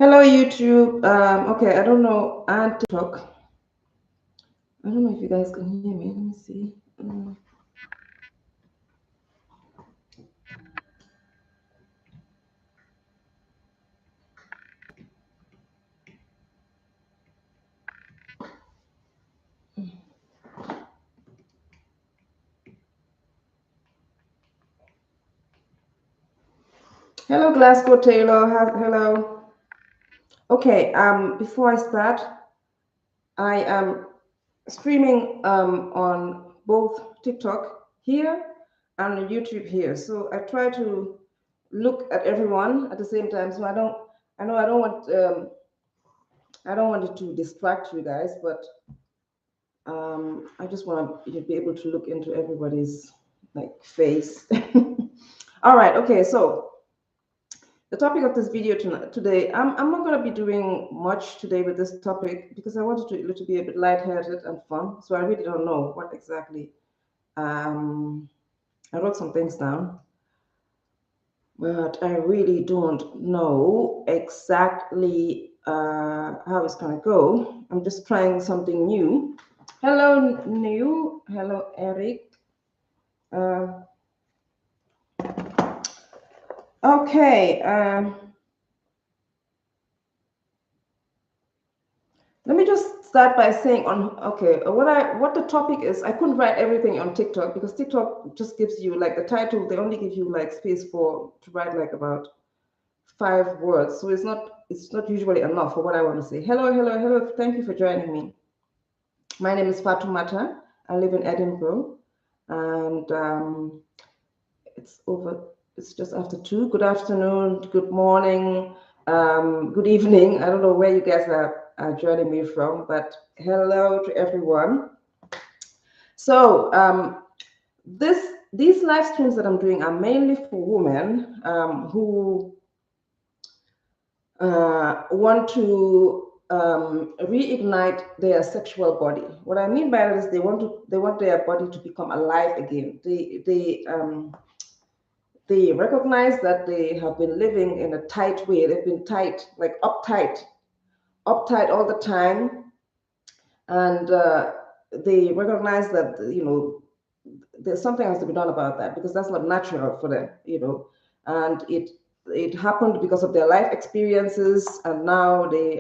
Hello, YouTube. Okay, I don't know. And TikTok. I don't know if you guys can hear me. Let me see. Hello, Glasgow Taylor. Hello. Okay. Before I start, I am streaming on both TikTok here and YouTube here. So I try to look at everyone at the same time. So I don't. I know I don't want. I don't want it to distract you guys, but I just want you to be able to look into everybody's like face. All right, okay, so the topic of this video today, I'm not going to be doing much today with this topic because I wanted to be a bit lighthearted and fun. So I really don't know what exactly. I wrote some things down, but I really don't know exactly how it's going to go. I'm just trying something new. Hello, New. Hello, Eric. Uh, okay. Let me just start by saying what the topic is. I couldn't write everything on TikTok because TikTok just gives you like the title. They only give you like space to write like about 5 words. So it's not usually enough for what I want to say. Hello, hello, hello. Thank you for joining me. My name is Fatumata. I live in Edinburgh, and it's just after 2. Good afternoon, good morning, good evening. I don't know where you guys are joining me from, but hello to everyone. So these live streams that I'm doing are mainly for women who want to reignite their sexual body. What I mean by that is they want their body to become alive again. They recognize that they have been living in a tight way. They've been tight, like uptight all the time, and they recognize that there's something has to be done about that because that's not natural for them, and it happened because of their life experiences, and now they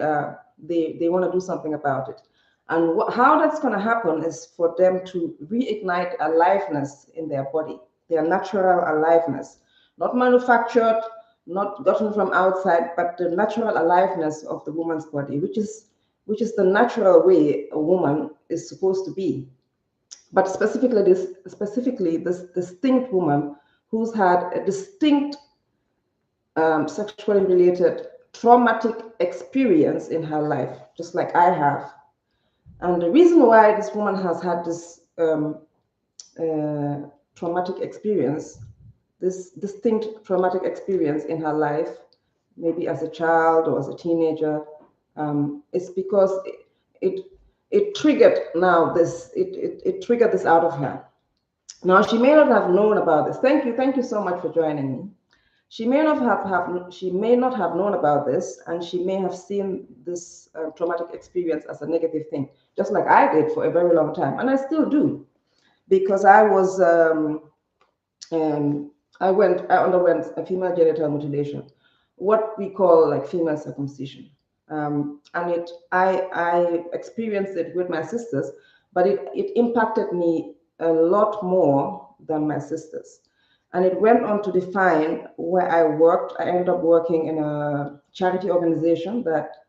want to do something about it. And how that's going to happen is for them to reignite aliveness in their body, their natural aliveness, not manufactured, not gotten from outside, but the natural aliveness of the woman's body, which is the natural way a woman is supposed to be. But specifically this distinct woman who's had a distinct sexually related traumatic experience in her life, just like I have. And the reason why this woman has had this traumatic experience, this distinct traumatic experience in her life, maybe as a child or as a teenager, is because it triggered it triggered this out of her. Now she may not have known about this. Thank you so much for joining me. She may not have known about this, and she may have seen this traumatic experience as a negative thing, just like I did for a very long time, and I still do, because I underwent a female genital mutilation, what we call like female circumcision, and I experienced it with my sisters, but it impacted me a lot more than my sisters. And it went on to define where I worked. I ended up working in a charity organization that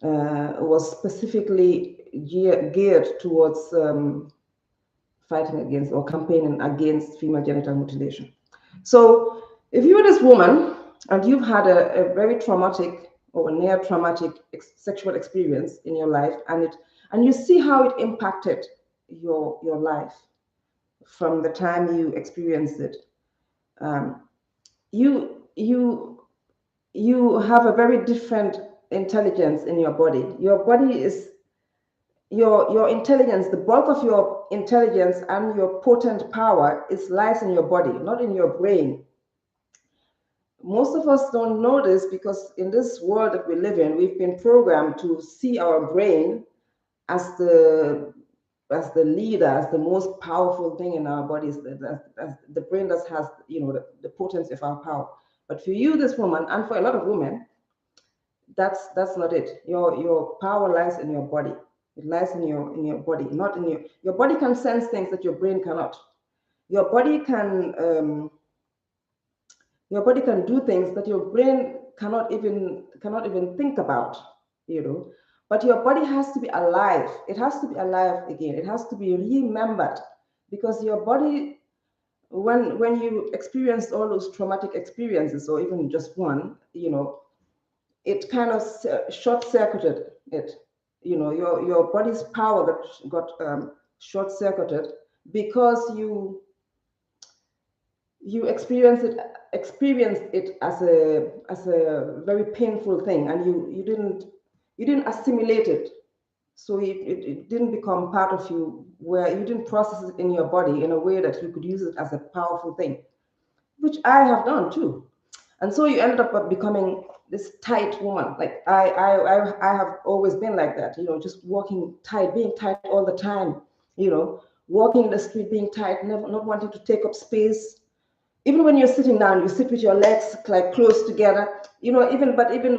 was specifically geared towards fighting against or campaigning against female genital mutilation. So if you're this woman and you've had a very traumatic or near traumatic sexual experience in your life, and you see how it impacted your life from the time you experienced it, you have a very different intelligence in your body. Your body is your intelligence, the bulk of your intelligence and your potent power lies in your body, not in your brain. Most of us don't know this because in this world that we live in, we've been programmed to see our brain as the leader, as the most powerful thing in our bodies. As the brain that has, the potency of our power. But for you, this woman, and for a lot of women, that's not it. Your power lies in your body. It lies in your body, not in your body can sense things that your brain cannot. Your body can your body can do things that your brain cannot even think about, you know. But your body has to be alive. It has to be alive again. It has to be remembered, because your body, when you experienced all those traumatic experiences, or even just one, it kind of short circuited it. Your body's power got short circuited because you experienced it as a very painful thing, and you didn't assimilate it. So it didn't become part of you, where you didn't process it in your body in a way that you could use it as a powerful thing, which I have done too. And so you ended up becoming this tight woman. Like I have always been like that, just walking tight, being tight all the time, walking in the street being tight, never not wanting to take up space. Even when you're sitting down, you sit with your legs like close together. Even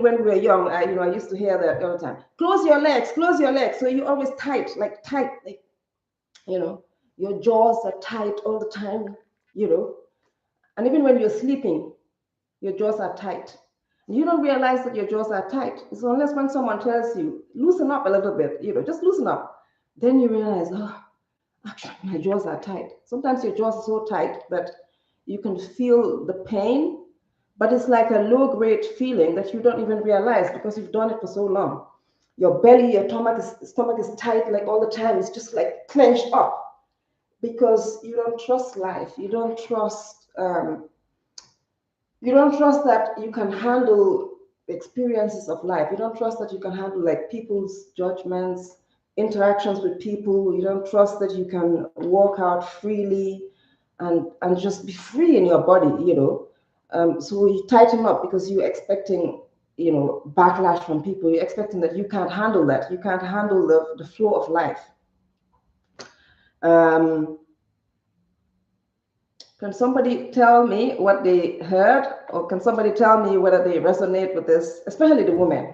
when we were young, I used to hear that all the time. Close your legs, close your legs. So you're always tight, like you know, your jaws are tight all the time, you know. And even when you're sleeping, your jaws are tight. You don't realize that your jaws are tight. It's unless when someone tells you, loosen up a little bit, just loosen up. Then you realize, oh, actually, my jaws are tight. Sometimes your jaws are so tight that you can feel the pain, but it's like a low grade feeling that you don't even realize because you've done it for so long. Your belly, your stomach is tight like all the time. It's just like clenched up because you don't trust life. You don't trust that you can handle experiences of life. You don't trust that you can handle like people's judgments, interactions with people. You don't trust that you can walk out freely and just be free in your body. So you tighten up because you're expecting, backlash from people. You're expecting that you can't handle that. You can't handle the flow of life. Um, Can somebody tell me what they heard, or can somebody tell me whether they resonate with this, especially the women?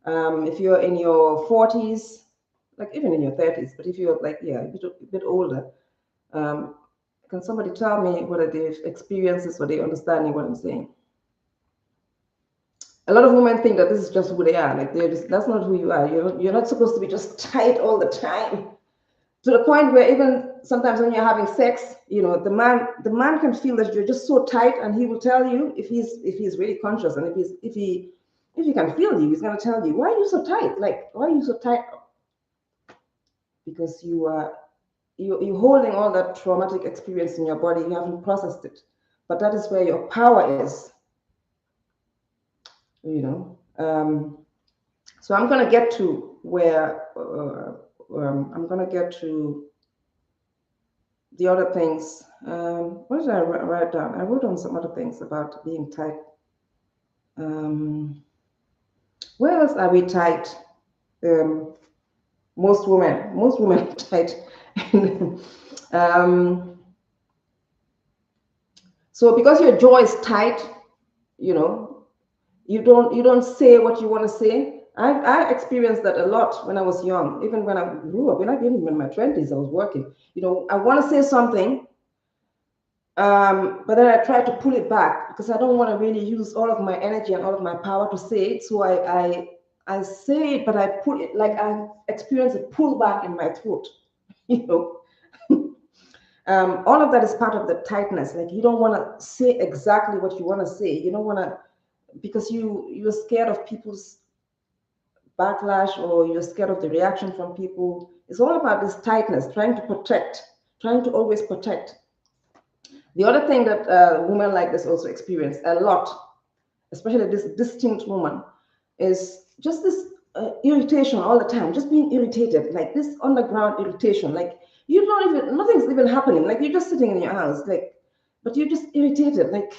If you're in your 40s, like even in your 30s, but if you're like, yeah, a bit older, um, can somebody tell me whether they've experienced this or they understanding what I'm saying? A lot of women think that this is just who they are. Like that's not who you are. You're not supposed to be just tight all the time, to the point where even sometimes when you're having sex, the man can feel that you're just so tight, and he will tell you if he's really conscious, and if he can feel you, he's gonna tell you, why are you so tight? Like, why are you so tight? Because you're holding all that traumatic experience in your body. You haven't processed it, but that is where your power is. So I'm gonna get to where I'm gonna get to the other things. What did I write down? I wrote on some other things about being tight. Where else are we tight? Most women are tight. um, so because your jaw is tight, you know, you don't say what you want to say. I experienced that a lot when I was young. Even when I grew up, even in my 20s, I was working. I want to say something, but then I try to pull it back because I don't want to really use all of my energy and all of my power to say it. So I say it, but I pull it, like I experience a pullback in my throat. You know, all of that is part of the tightness. Like you don't want to say exactly what you want to say. You don't want to, because you're scared of people's backlash, or you're scared of the reaction from people. It's all about this tightness, trying to always protect. The other thing that women like this also experience a lot, especially this distinct woman, is just this irritation all the time, just being irritated, like this underground irritation. Like you don't even, nothing's even happening. Like you're just sitting in your house, like, but you're just irritated. Like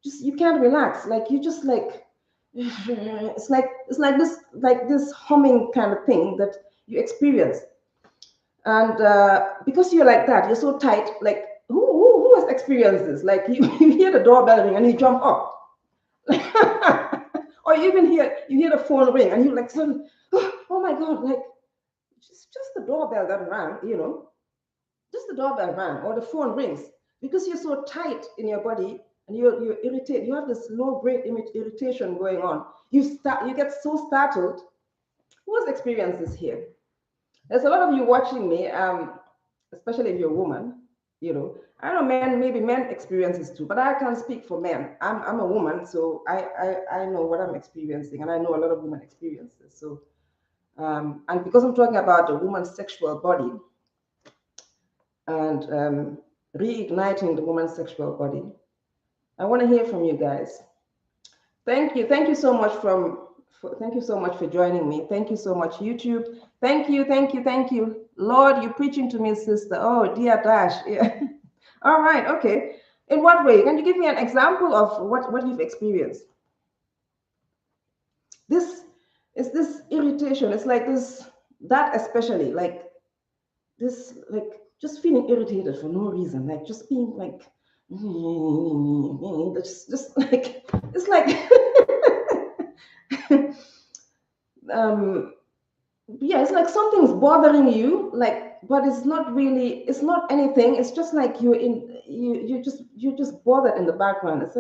just you can't relax. Like you just like it's like this humming kind of thing that you experience. And because you're like that, you're so tight. Like who has experienced this? Like you hear the doorbell ring and you jump up. Or you even hear the phone ring and you like suddenly, oh my god, like just the doorbell that rang, just the doorbell rang or the phone rings because you're so tight in your body and you're irritated. You have this low grade irritation going on. You get so startled. Who has experienced this here? There's a lot of you watching me, especially if you're a woman. I know men, maybe men experiences too, but I can't speak for men. I'm a woman, so I know what I'm experiencing, and I know a lot of women experiences. So, and because I'm talking about the woman's sexual body and reigniting the woman's sexual body, I want to hear from you guys. Thank you so much thank you so much for joining me. Thank you so much, YouTube. Thank you. Lord, you're preaching to me, sister. Oh, dear Dash. Yeah. All right, okay. In what way? Can you give me an example of what you've experienced? This is this irritation. It's like this, that especially, like this, like just feeling irritated for no reason, like just being like, just like, it's like, yeah, it's like something's bothering you, like, but it's not really, it's not anything. It's just like you're just bothered in the background. It's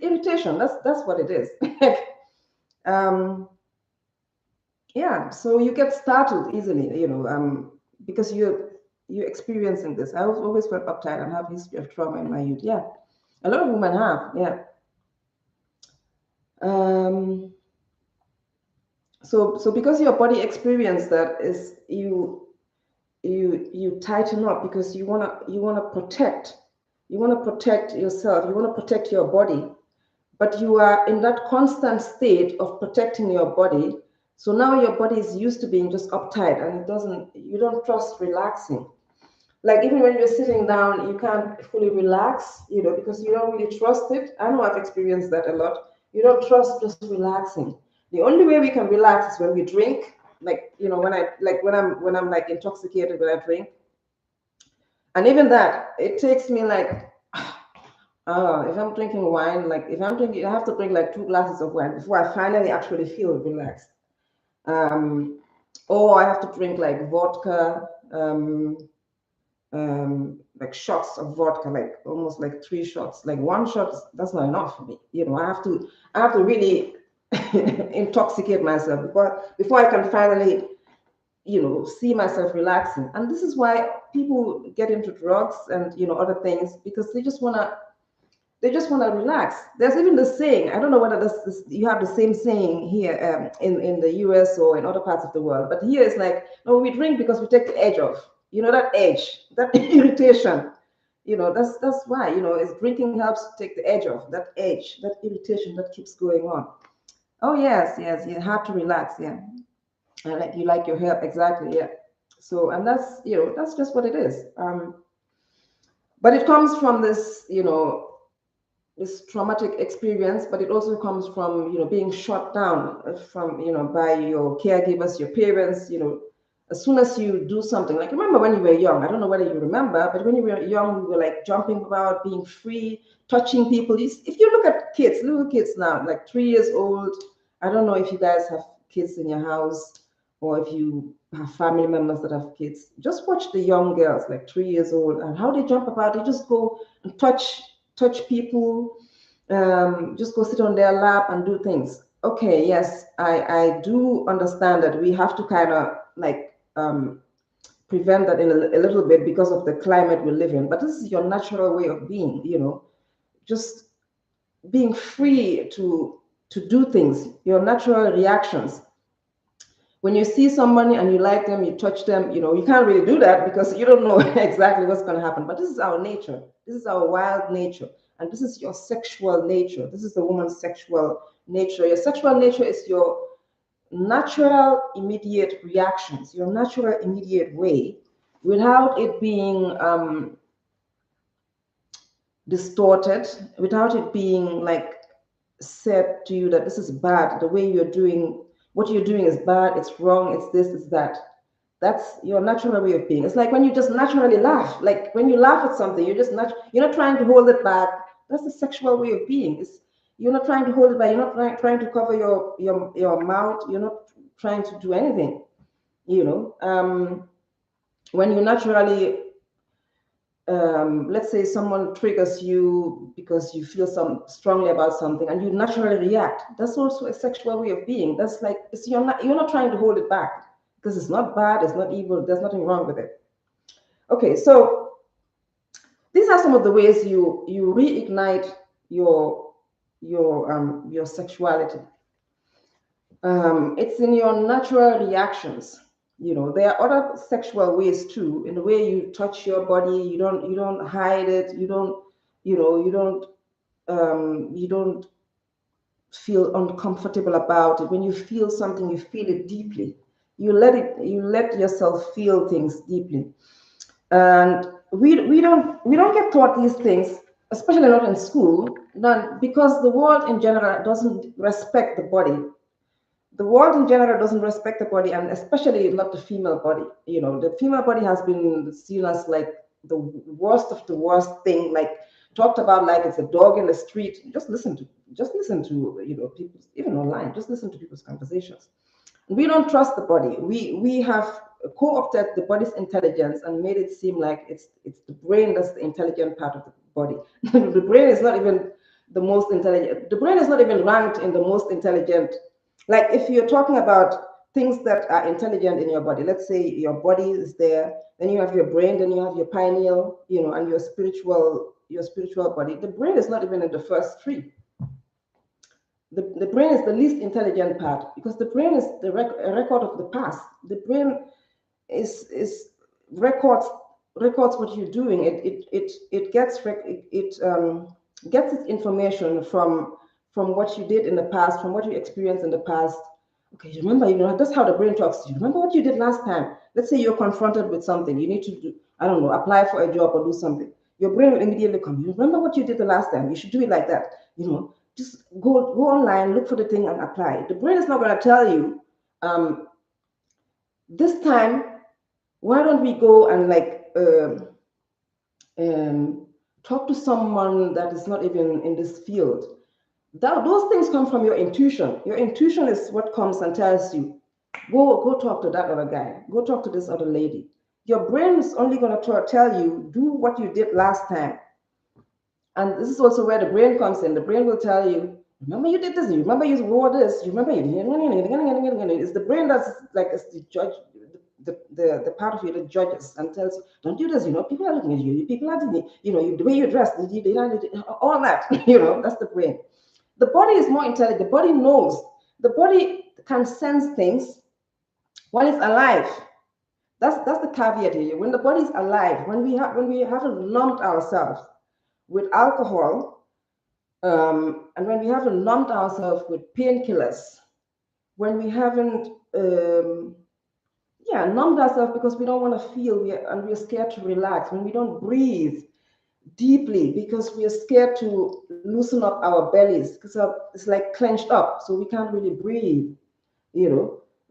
irritation. That's what it is. um, yeah. So you get startled easily, because you're experiencing this. I always felt uptight and have history of trauma in my youth. Yeah, a lot of women have. Yeah. So because your body experience that is you tighten up because you want to protect yourself, you want to protect your body, but you are in that constant state of protecting your body. So now your body is used to being just uptight and you don't trust relaxing. Like even when you're sitting down, you can't fully relax, because you don't really trust it. I know I've experienced that a lot. You don't trust just relaxing. The only way we can relax is when we drink. Like, when I'm like intoxicated when I drink. And even that, it takes me like, if I'm drinking wine, like if I'm drinking, I have to drink like 2 glasses of wine before I finally actually feel relaxed. Or I have to drink like vodka, like shots of vodka, like almost like 3 shots. Like one shot, that's not enough for me. I have to really intoxicate myself before I can finally, see myself relaxing. And this is why people get into drugs and other things, because they just wanna relax. There's even the saying, I don't know whether you have the same saying here, in the US or in other parts of the world, but here it's like, no, we drink because we take the edge off. That edge, that irritation. That's why, is drinking helps take the edge off, that edge, that irritation that keeps going on. Oh yes, you have to relax, yeah. And like you like your hair, exactly, yeah. So, and that's just what it is. But it comes from this traumatic experience, but it also comes from being shut down from by your caregivers, your parents. As soon as you do something, like remember when you were young, I don't know whether you remember, but when you were young, we were like jumping about, being free, touching people. If you look at kids, little kids now, like 3 years old, I don't know if you guys have kids in your house or if you have family members that have kids. Just watch the young girls, like 3 years old, and how they jump about. They just go and touch people, just go sit on their lap and do things. Okay, yes, I do understand that we have to kind of like prevent that in a little bit because of the climate we live in. But this is your natural way of being, just being free to do things, your natural reactions. When you see somebody and you like them, you touch them, you can't really do that because you don't know exactly what's going to happen. But this is our nature. This is our wild nature. And this is your sexual nature. This is the woman's sexual nature. Your sexual nature is your natural immediate reactions, your natural immediate way, without it being distorted, without it being like said to you that this is bad, the way you're doing, what you're doing is bad, it's wrong, it's this, it's that. That's your natural way of being. It's like when you just naturally laugh. Like when you laugh at something, you're not trying to hold it back. That's the sexual way of being. You're not trying to hold it back. You're not trying to cover your mouth. You're not trying to do anything. You know, when you naturally, let's say someone triggers you because you feel some strongly about something and you naturally react. That's also a sexual way of being. That's like you're not trying to hold it back because it's not bad, it's not evil, there's nothing wrong with it. Okay, so these are some of the ways you reignite your sexuality. It's in your natural reactions. You know, there are other sexual ways too, in the way you touch your body. You don't hide it. You don't feel uncomfortable about it. When you feel something, you feel it deeply. You let yourself feel things deeply. And we don't get taught these things, especially not in school, because the world in general doesn't respect the body. The world in general doesn't respect the body, and especially not the female body. You know, the female body has been seen as like the worst of the worst thing, like talked about like it's a dog in the street. Just listen to people, even online. Just listen to people's conversations. We don't trust the body. We have co-opted the body's intelligence and made it seem like it's the brain that's the intelligent part of the body. The brain is not even the most intelligent. The brain is not even ranked in the most intelligent. Like if you're talking about things that are intelligent in your body, let's say your body is there, then you have your brain, then you have your pineal, and your spiritual body. The brain is not even in the first three. The brain is the least intelligent part because the brain is a record of the past. The brain is records what you're doing. It gets its information from what you did in the past, from what you experienced in the past. Okay, remember, that's how the brain talks to you. Remember what you did last time. Let's say you're confronted with something. You need to do, I don't know, apply for a job or do something. Your brain will immediately come. You remember what you did the last time. You should do it like that. Just go online, look for the thing and apply. The brain is not going to tell you, this time, why don't we go and like talk to someone that is not even in this field. Those things come from your intuition. Your intuition is what comes and tells you, go talk to that other guy, go talk to this other lady. Your brain is only going to tell you, do what you did last time. And this is also where the brain comes in. The brain will tell you, remember you did this, you remember you wore this, you remember you did. It's the brain that's like it's the judge, the part of you that judges and tells you, don't do this, people are looking at you, people are doing, the way you dress, all that, that's the brain. The body is more intelligent. The body knows. The body can sense things while it's alive. That's the caveat here. When the body is alive, when we haven't numbed ourselves with alcohol, and when we haven't numbed ourselves with painkillers, when we haven't numbed ourselves because we don't want to feel, we're scared to relax, when we don't breathe deeply because we are scared to loosen up our bellies because it's like clenched up, so we can't really breathe,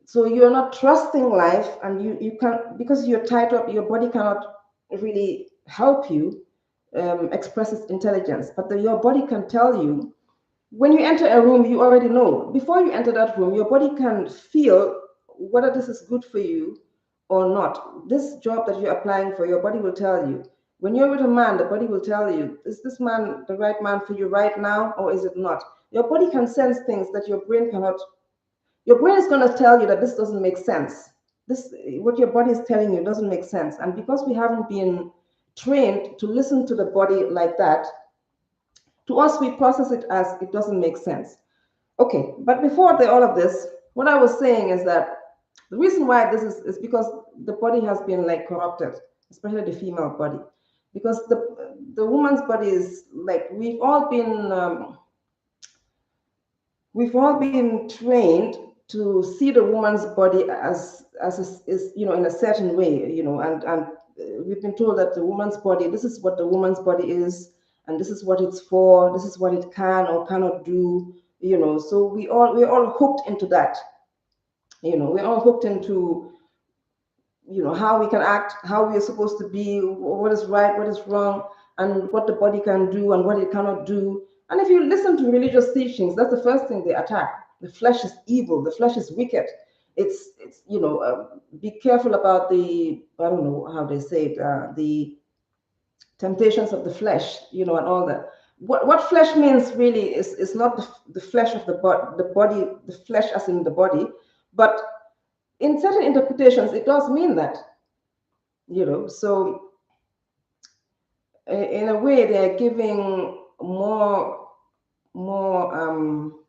so you're not trusting life, and you can't, because you're tied up, your body cannot really help you express its intelligence. But your body can tell you, when you enter a room, you already know. Before you enter that room, your body can feel whether this is good for you or not. This job that you're applying for, your body will tell you. When you're with a man, the body will tell you, is this man the right man for you right now, or is it not? Your body can sense things that your brain cannot. Your brain is going to tell you that this doesn't make sense. What your body is telling you doesn't make sense. And because we haven't been trained to listen to the body like that, to us, we process it as it doesn't make sense. Okay, but before all of this, what I was saying is that the reason why this is because the body has been like corrupted, especially the female body, because the woman's body is like we've all been trained to see the woman's body is in a certain way, and we've been told that the woman's body, this is what the woman's body is, and this is what it's for, this is what it can or cannot do, so we're all hooked into that. We're all hooked into how we can act, how we are supposed to be, what is right, what is wrong, and what the body can do and what it cannot do. And if you listen to religious teachings, that's the first thing they attack. The flesh is evil, the flesh is wicked. It's be careful about the, I don't know how they say it, the temptations of the flesh, and all that. What flesh means really is not the flesh of the body, the flesh as in the body, but in certain interpretations, it does mean that, so in a way, they're giving more um,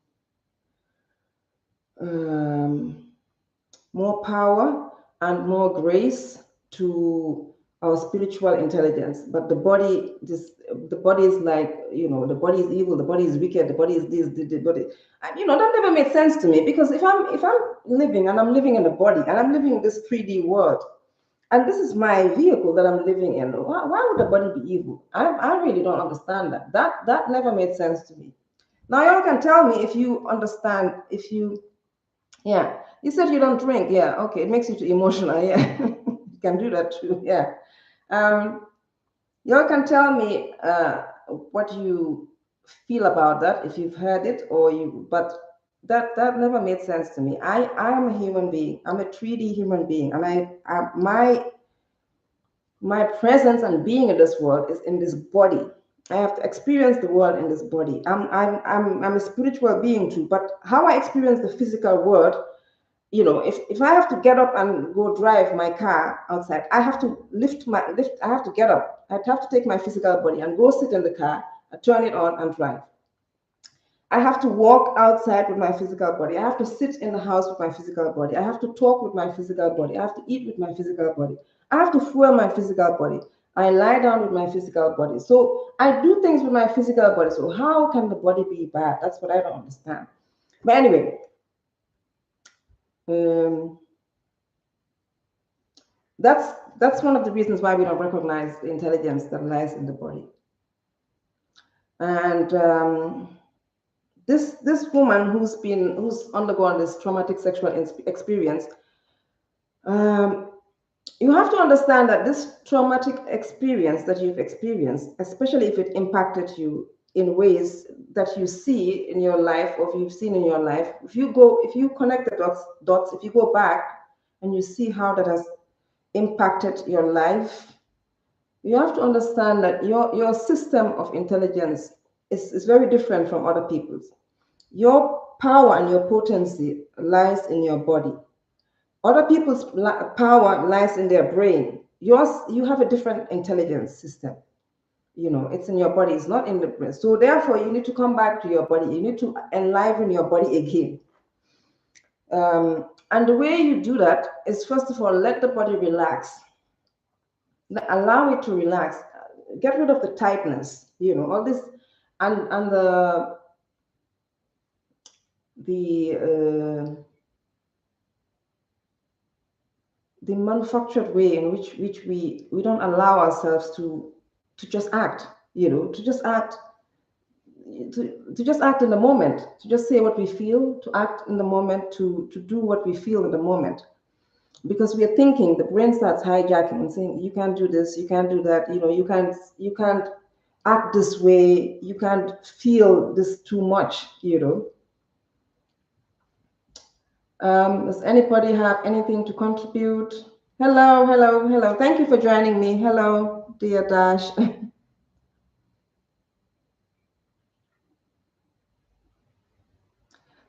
more power and more grace to our spiritual intelligence. But the body, the body is like, the body is evil, the body is wicked, the body is this, the body. And, that never made sense to me, because if I'm living, and I'm living in a body, and I'm living in this 3D world, and this is my vehicle that I'm living in, why would the body be evil? I really don't understand that. That never made sense to me. Now, y'all can tell me if you understand, yeah, you said you don't drink. Yeah, okay, it makes you too emotional. Yeah, you can do that too. Yeah. Y'all can tell me what you feel about that, if you've heard it but that never made sense to me. I am a human being. I'm a 3D human being, and my presence and being in this world is in this body. I have to experience the world in this body. I'm a spiritual being too, but how I experience the physical world, if I have to get up and go drive my car outside, I have to I have to get up. I have to take my physical body and go sit in the car, turn it on and drive. I have to walk outside with my physical body. I have to sit in the house with my physical body. I have to talk with my physical body. I have to eat with my physical body. I have to fuel my physical body. I lie down with my physical body. So I do things with my physical body. So how can the body be bad? That's what I don't understand. But anyway, that's one of the reasons why we don't recognize the intelligence that lies in the body. And this woman who's undergone this traumatic sexual experience, you have to understand that this traumatic experience that you've experienced, especially if it impacted you in ways that you see in your life, or if you've seen in your life, if you connect the dots, if you go back and you see how that has impacted your life, you have to understand that your system of intelligence is very different from other people's. Your power and your potency lies in your body. Other people's power lies in their brain. You have a different intelligence system. It's in your body, it's not in the brain. So therefore, you need to come back to your body. You need to enliven your body again. And the way you do that is, first of all, let the body relax. Allow it to relax. Get rid of the tightness, all this, and the manufactured way in which we don't allow ourselves to just act, to just act, to just act in the moment, to just say what we feel, to act in the moment, to do what we feel in the moment. Because we are thinking, the brain starts hijacking and saying, you can't do this, you can't do that, you can't act this way, you can't feel this too much, Does anybody have anything to contribute? Hello, hello, hello. Thank you for joining me. Hello, dear Dash.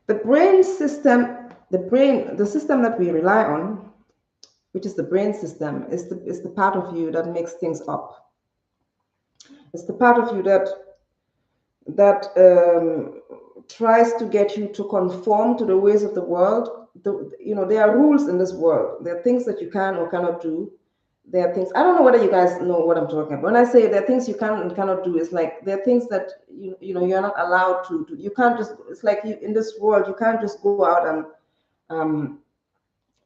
The brain system, the system that we rely on, which is the brain system, is the part of you that makes things up. It's the part of you that tries to get you to conform to the ways of the world. There are rules in this world. There are things that you can or cannot do. There are things, I don't know whether you guys know what I'm talking about. When I say there are things you can and cannot do, it's like there are things that you're not allowed to do. You can't just, it's like in this world, you can't just go out and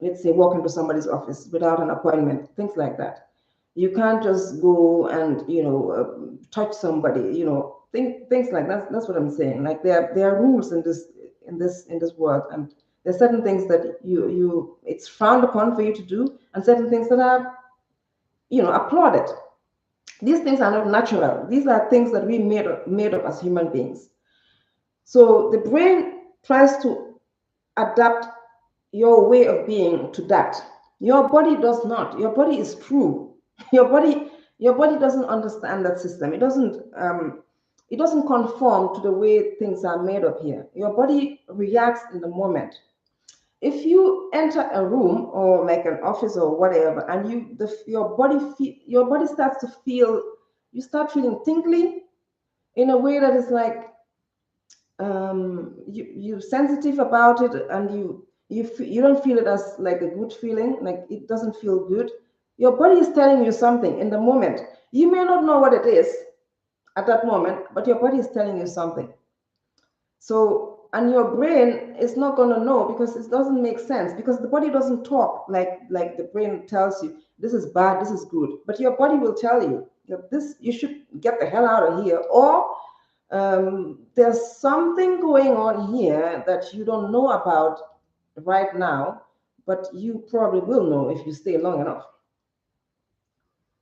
let's say walk into somebody's office without an appointment, things like that. You can't just go and touch somebody. Things like that. That's what I'm saying. Like there are rules in this world, and there's certain things that it's frowned upon for you to do, and certain things that are applauded. These things are not natural. These are things that we made of as human beings. So the brain tries to adapt your way of being to that. Your body does not. Your body is true. Your body, your body doesn't understand that system. It doesn't conform to the way things are made up here. Your body reacts in the moment. If you enter a room or like an office or whatever, and your body starts to feel, you start feeling tingly in a way that is like you sensitive about it, and you don't feel it as like a good feeling, like it doesn't feel good. Your body is telling you something in the moment. You may not know what it is at that moment, but your body is telling you something. So, and your brain is not going to know because it doesn't make sense, because the body doesn't talk like the brain tells you this is bad, this is good. But your body will tell you that this, you should get the hell out of here, or there's something going on here that you don't know about right now, but you probably will know if you stay long enough.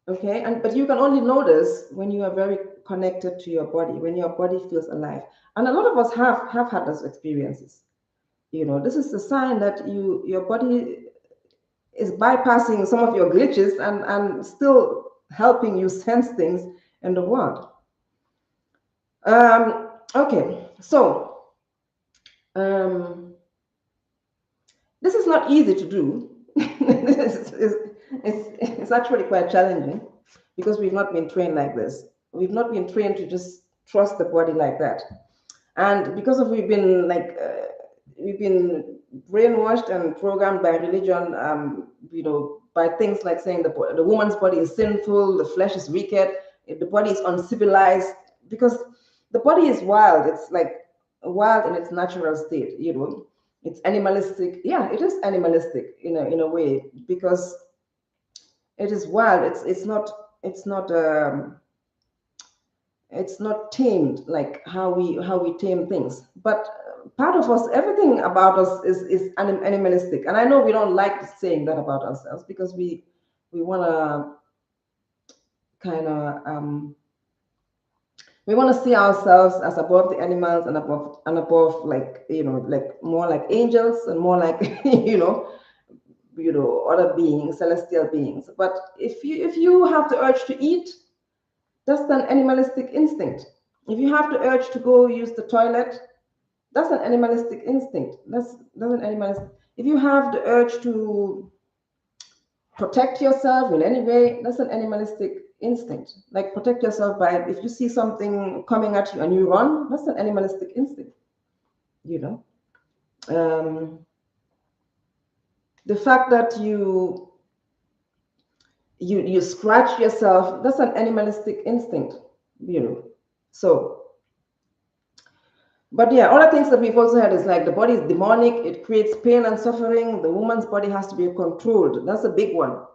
Okay, and but you can only notice when you are very connected to your body, when your body feels alive. And a lot of us have had those experiences. This is a sign that your body is bypassing some of your glitches and still helping you sense things in the world. Okay, so um, this is not easy to do. It's actually quite challenging because we've not been trained like this. We've not been trained to just trust the body like that. And because of we've been brainwashed and programmed by religion, by things like saying the woman's body is sinful, the flesh is wicked, the body is uncivilized, because the body is wild. It's like wild in its natural state. It's animalistic. Yeah, it is animalistic in a way, because it is wild. It's not tamed like how we tame things. But part of us, everything about us is animalistic. And I know we don't like saying that about ourselves, because we want to kind of we want to see ourselves as above the animals, and above, like more like angels, and more like other beings, celestial beings. But if you have the urge to eat, that's an animalistic instinct. If you have the urge to go use the toilet, that's an animalistic instinct. That's an animalistic. If you have the urge to protect yourself in any way, that's an animalistic instinct. Like protect yourself by, if you see something coming at you and you run, that's an animalistic instinct. You know, the fact that you scratch yourself, that's an animalistic instinct. So. But yeah, other things that we've also had is like the body is demonic, it creates pain and suffering. The woman's body has to be controlled. That's a big one.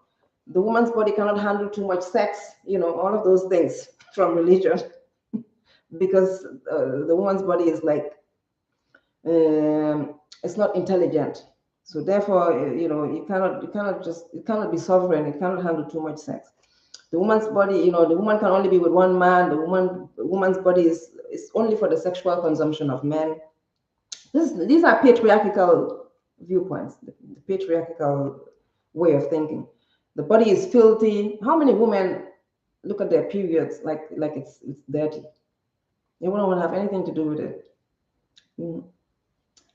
The woman's body cannot handle too much sex, all of those things from religion, because the woman's body is like, it's not intelligent. So therefore, it cannot be sovereign, it cannot handle too much sex. The woman's body, the woman can only be with one man. The woman's body is only for the sexual consumption of men. These are patriarchal viewpoints, the patriarchal way of thinking. The body is filthy. How many women look at their periods like it's dirty? They wouldn't want to have anything to do with it.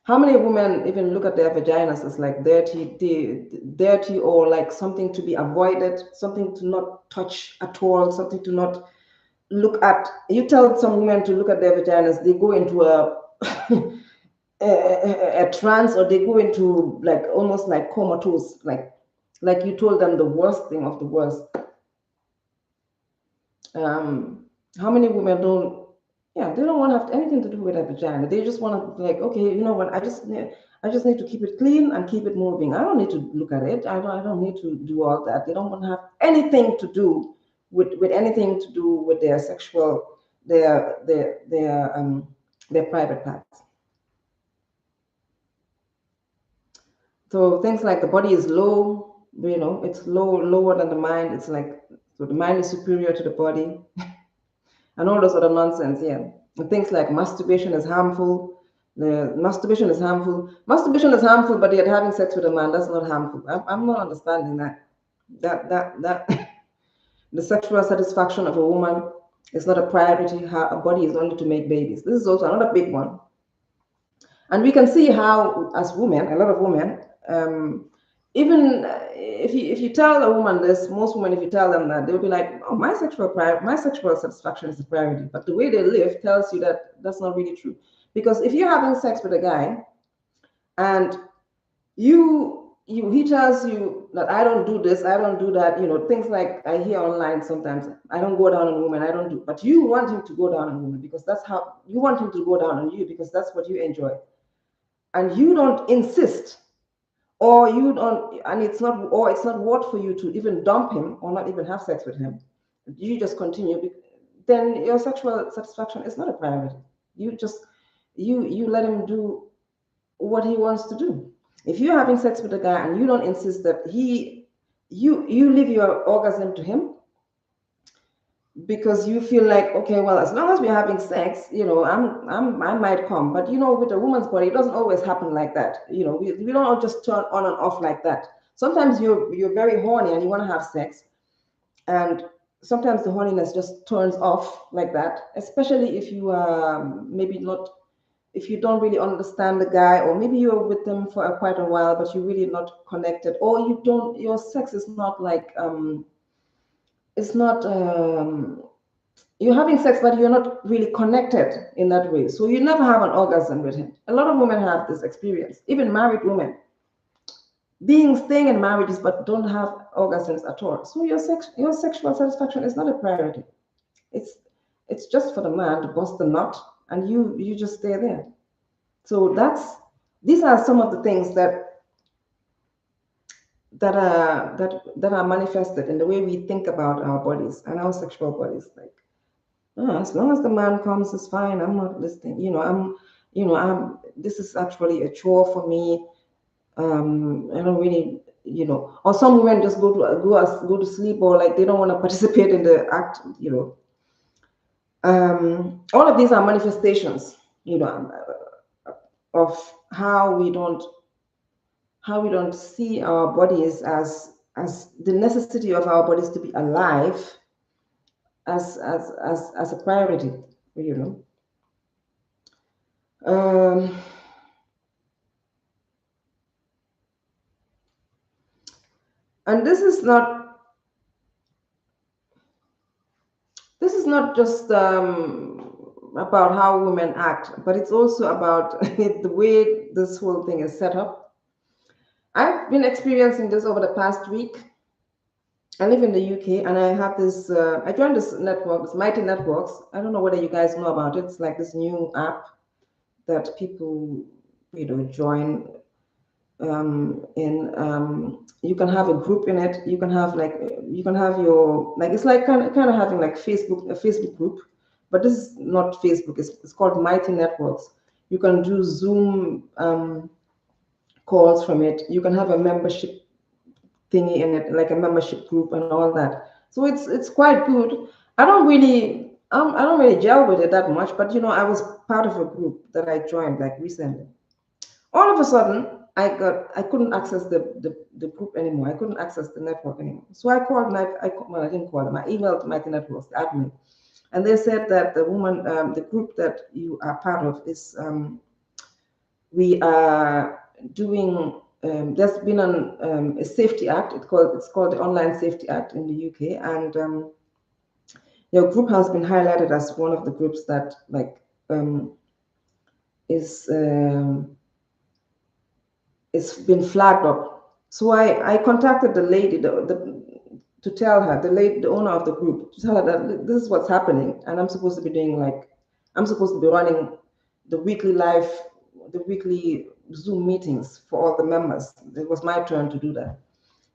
How many women even look at their vaginas as like dirty, or like something to be avoided, something to not touch at all, something to not look at? You tell some women to look at their vaginas, they go into a trance, or they go into like almost like comatose, like you told them the worst thing of the worst. How many women don't? Yeah, they don't want to have anything to do with their vagina. They just want to, like, okay, you know what? I just need to keep it clean and keep it moving. I don't need to look at it. I don't need to do all that. They don't want to have anything to do with anything to do with their sexual, their private parts. So things like the body is low, it's lower than the mind. It's like, so the mind is superior to the body, and all those other nonsense. Yeah, and things like masturbation is harmful. The masturbation is harmful. Masturbation is harmful, but yet having sex with a man, that's not harmful. I'm not understanding that. That the sexual satisfaction of a woman is not a priority. Her body is only to make babies. This is also another big one. And we can see how, as women, a lot of women, even if you tell a woman this, most women, if you tell them that, they'll be like, "Oh, my sexual satisfaction is a priority." But the way they live tells you that that's not really true. Because if you're having sex with a guy, and he tells you that, "I don't do this, I don't do that," things like I hear online sometimes, "I don't go down on women, I don't do," but you want him to go down on women because that's how you want him to go down on you, because that's what you enjoy. And you don't insist, or you don't, and it's not worth for you to even dump him or not even have sex with him. You just continue, then your sexual satisfaction is not a priority. You let him do what he wants to do. If you're having sex with a guy and you don't insist that you leave your orgasm to him, because you feel like, okay, well, as long as we're having sex, I might come. But with a woman's body, it doesn't always happen like that. We don't just turn on and off like that. Sometimes you're very horny and you want to have sex, and sometimes the horniness just turns off like that. Especially if you maybe not, if you don't really understand the guy, or maybe you're with them for quite a while, but you're really not connected, or your sex is not like it's not you're having sex, but you're not really connected in that way. So you never have an orgasm with him. A lot of women have this experience, even married women, staying in marriages but don't have orgasms at all. So your sexual satisfaction is not a priority. It's just for the man to bust the nut, and you just stay there. So these are some of the things that are manifested in the way we think about our bodies and our sexual bodies. Like, as long as the man comes, it's fine. I'm not listening. This is actually a chore for me. I don't really, or some women just go to sleep, or like they don't want to participate in the act. All of these are manifestations, of how we don't see our bodies as the necessity of our bodies to be alive as a priority, and this is not just about how women act, but it's also about the way this whole thing is set up. I've been experiencing this over the past week. I live in the UK, and I have this. I joined this network, this Mighty Networks. I don't know whether you guys know about it. It's like this new app that people, join. You can have a group in it. You can have your, like, it's like kind of having like a Facebook group, but this is not Facebook. It's called Mighty Networks. You can do Zoom calls from it. You can have a membership thingy in it, like a membership group and all that. So it's quite good. I don't really gel with it that much, but I was part of a group that I joined like recently. All of a sudden, I couldn't access the group anymore. I couldn't access the network anymore. So I called I didn't call them. I emailed Mighty Networks, the admin, and they said that the group that you are part of is we are doing. There's been a safety act. It's called the Online Safety Act in the UK, and your group has been highlighted as one of the groups that is. It's been flagged up. So I contacted the lady to tell her, the owner of the group, to tell her that this is what's happening, and I'm supposed to be running the weekly live the weekly Zoom meetings for all the members. It was my turn to do that.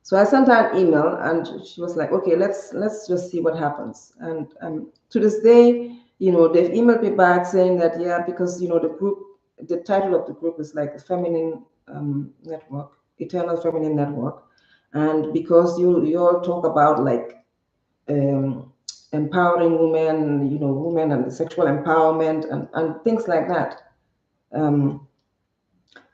So I sent her an email, and she was like, "Okay, let's just see what happens." And to this day, they've emailed me back saying that, yeah, because the group, the title of the group is like the Feminine Network, Eternal Feminine Network, and because you all talk about like empowering women, women and sexual empowerment and things like that, um,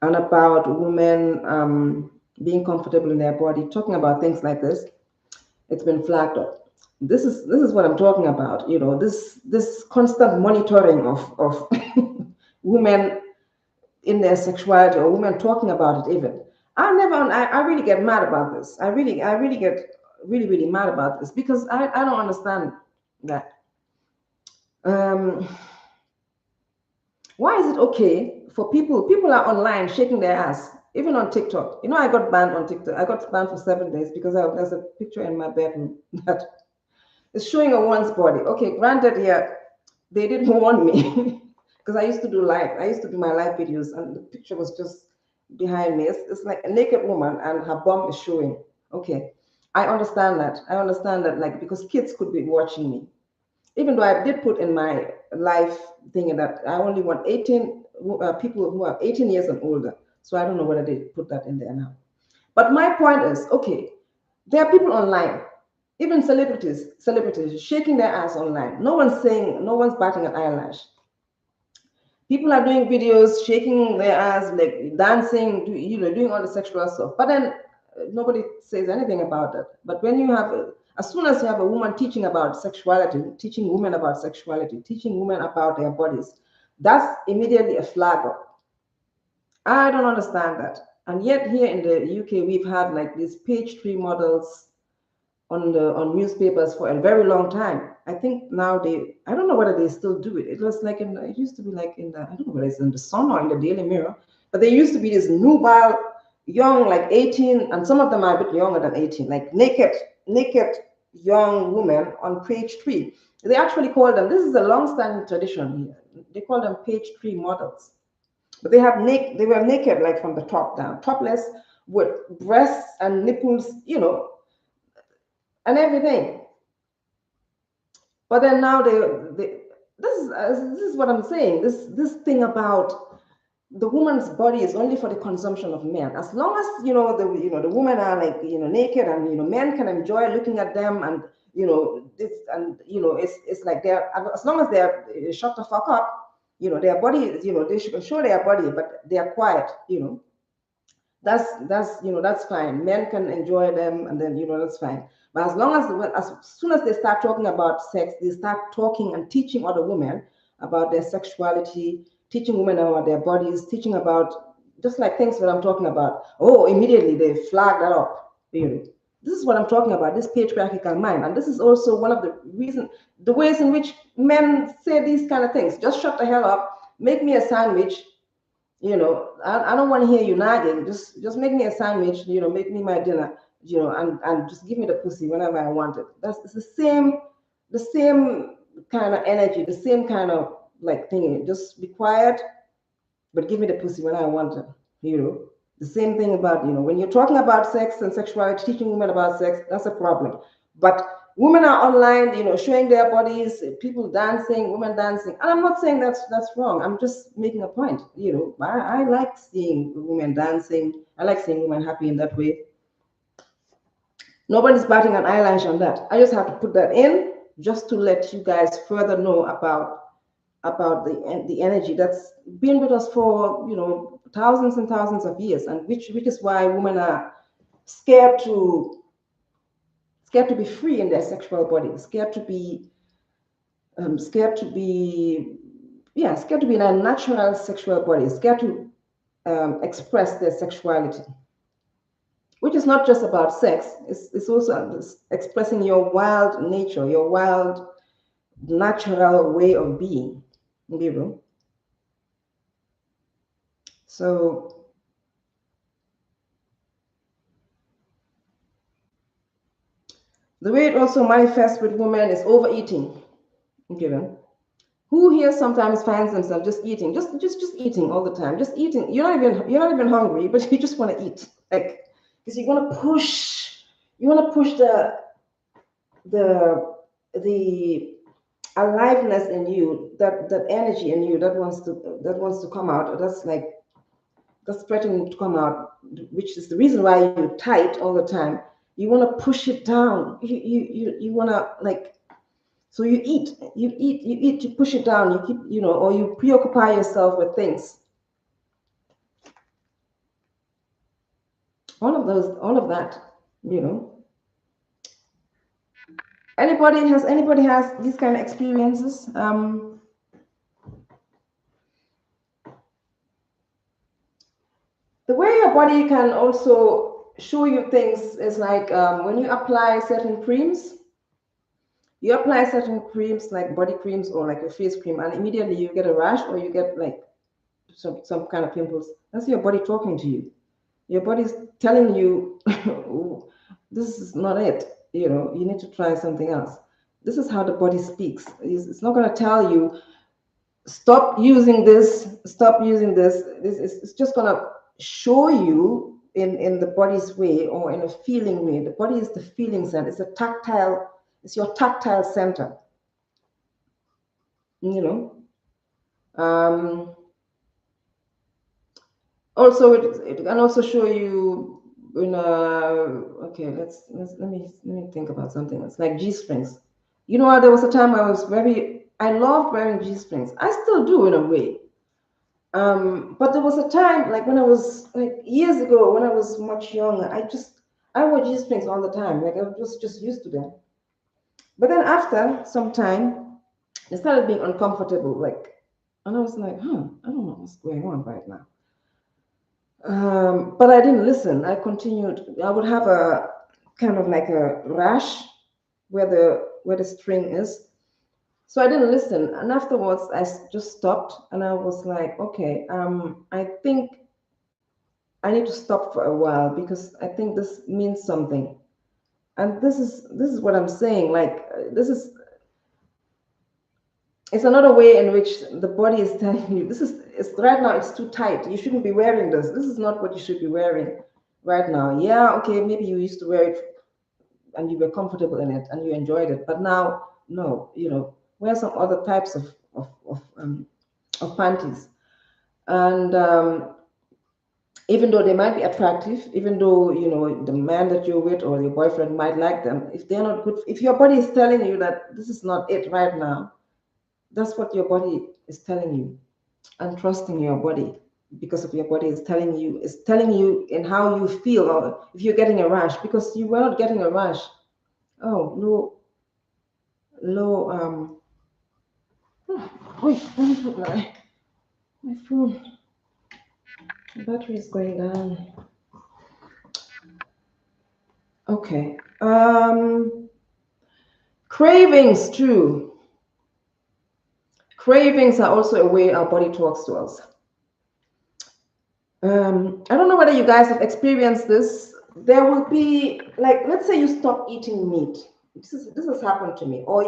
and about women being comfortable in their body, talking about things like this, it's been flagged up. This is what I'm talking about. This constant monitoring of women in their sexuality, or women talking about it even. I really get mad about this. I really get really mad about this, because I don't understand that. Um, why is it okay for people are online shaking their ass, even on TikTok? I got banned on TikTok. I got banned for 7 days because there's a picture in my bedroom that is showing a woman's body. Okay, granted, yeah, they did warn me because I used to do live. I used to do my live videos, and the picture was just behind me. It's like a naked woman, and her bum is showing. Okay, I understand that. Like, because kids could be watching me, even though I did put in my life thing that I only want 18 people who are 18 years and older. So I don't know whether they put that in there now. But my point is, okay, there are people online, even celebrities shaking their ass online. No one's batting an eyelash. People are doing videos, shaking their ass, like dancing, doing all the sexual stuff. But then nobody says anything about it. But when as soon as you have a woman teaching about sexuality, teaching women about sexuality, teaching women about their bodies, that's immediately a flag up. I don't understand that. And yet here in the UK, we've had like these page three models on newspapers for a very long time. I think now I don't know whether they still do it. It used to be like in the, I don't know whether it's in the Sun or in the Daily Mirror, but there used to be this nubile, young, like 18, and some of them are a bit younger than 18, like naked young women on page three. They actually call them, this is a long-standing tradition here, they call them page three models. But they were naked, like from the top down, topless, with breasts and nipples, and everything. But then now this is what I'm saying. This thing about the woman's body is only for the consumption of men. As long as the women are like naked, and men can enjoy looking at them, and this, and it's like they're, as long as they're shut the fuck up, their body, they should show their body, but they are quiet. That's fine. Men can enjoy them, and then that's fine. But as soon as they start talking about sex, they start talking and teaching other women about their sexuality, teaching women about their bodies, teaching about just like things that I'm talking about. Oh, immediately they flag that up. This is what I'm talking about, this patriarchal mind. And this is also one of the ways in which men say these kind of things. Just shut the hell up, make me a sandwich. I don't want to hear you nagging. Just make me a sandwich, make me my dinner, and just give me the pussy whenever I want it. It's the same kind of energy, the same kind of like thing. Just be quiet, but give me the pussy when I want it. The same thing about, when you're talking about sex and sexuality, teaching women about sex, that's a problem. But women are online, showing their bodies, people dancing, women dancing. And I'm not saying that's wrong. I'm just making a point. I like seeing women dancing. I like seeing women happy in that way. Nobody's batting an eyelash on that. I just have to put that in just to let you guys further know about the energy that's been with us for thousands and thousands of years, and which is why women are scared to be free in their sexual body, scared to be scared to be in a natural sexual body, scared to express their sexuality, which is not just about sex. It's also expressing your wild nature, your wild natural way of being. So the way it also manifests with women is overeating. Who here sometimes finds themselves just eating, just eating all the time, just eating. You're not even hungry, but you just want to eat, like, because you want to push the the aliveness in you, that energy in you that wants to come out. That's threatening to come out, which is the reason why you're tight all the time. You want to push it down. You want to, like, so you push it down. You keep, or you preoccupy yourself with things. All of that, you know. Anybody has these kind of experiences? The way your body can also show you things is like, when you apply certain creams. You apply certain creams like body creams or like a face cream, and immediately you get a rash or you get like some kind of pimples. That's your body talking to you. Your body's telling you, this is not it. You need to try something else. This is how the body speaks. It's not going to tell you, stop using this, stop using this. It's just going to show you in the body's way, or in a feeling way. The body is the feeling center. It's your tactile center. you know um, Also, it can also show you in okay, let me think about something. It's like G-strings. There was a time I loved wearing G-strings. I still do in a way. But there was a time, like when I was, like, years ago, when I was much younger, I wore G-strings all the time. Like, I was just used to them. But then after some time, it started being uncomfortable. Like, and I was like, I don't know what's going on right now. But I didn't listen. I continued. I would have a kind of like a rash where the string is. So I didn't listen. And afterwards, just stopped, and I was like, okay, I think I need to stop for a while, because I think this means something. And this is what I'm saying. Like, this is it's another way in which the body is telling you, it's right now, it's too tight. You shouldn't be wearing this. This is not what you should be wearing right now. Yeah, okay, maybe you used to wear it and you were comfortable in it and you enjoyed it, but now, no, wear some other types of panties. And even though they might be attractive, even though the man that you're with or your boyfriend might like them, if they're not good, if your body is telling you that this is not it right now, that's what your body is telling you. And trusting your body, because of your body is telling you in how you feel, or if you're getting a rash, because you were not getting a rash. Oh, low. Wait, let me put my phone. The battery is going down. Okay. Cravings too. Cravings are also a way our body talks to us. I don't know whether you guys have experienced this. There will be, like, let's say you stop eating meat. This has happened to me. Or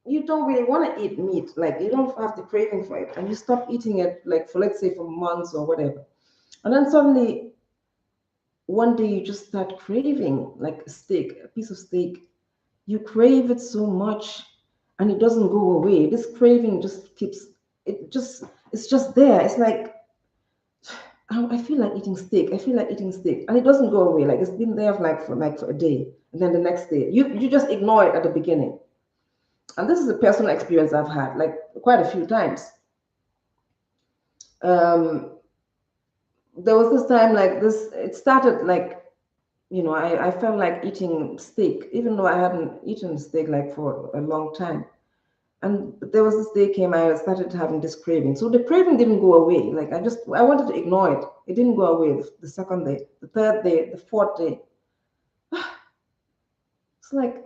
you don't really want to eat meat, like you don't have the craving for it, and you stop eating it, like, for, let's say, for months or whatever. And then suddenly one day you just start craving, like, a piece of steak. You crave it so much, and it doesn't go away. This craving just keeps it's just there. It's like, I feel like eating steak. I feel like eating steak, and it doesn't go away. Like, it's been there for a day, and then the next day you just ignore it at the beginning. And this is a personal experience I've had, like, quite a few times. Um, there was this time, like this. It started like, I felt like eating steak, even though I hadn't eaten steak like for a long time. And there was this day came, I started having this craving. So the craving didn't go away. Like, I wanted to ignore it. It didn't go away the second day, the third day, the fourth day. It's like,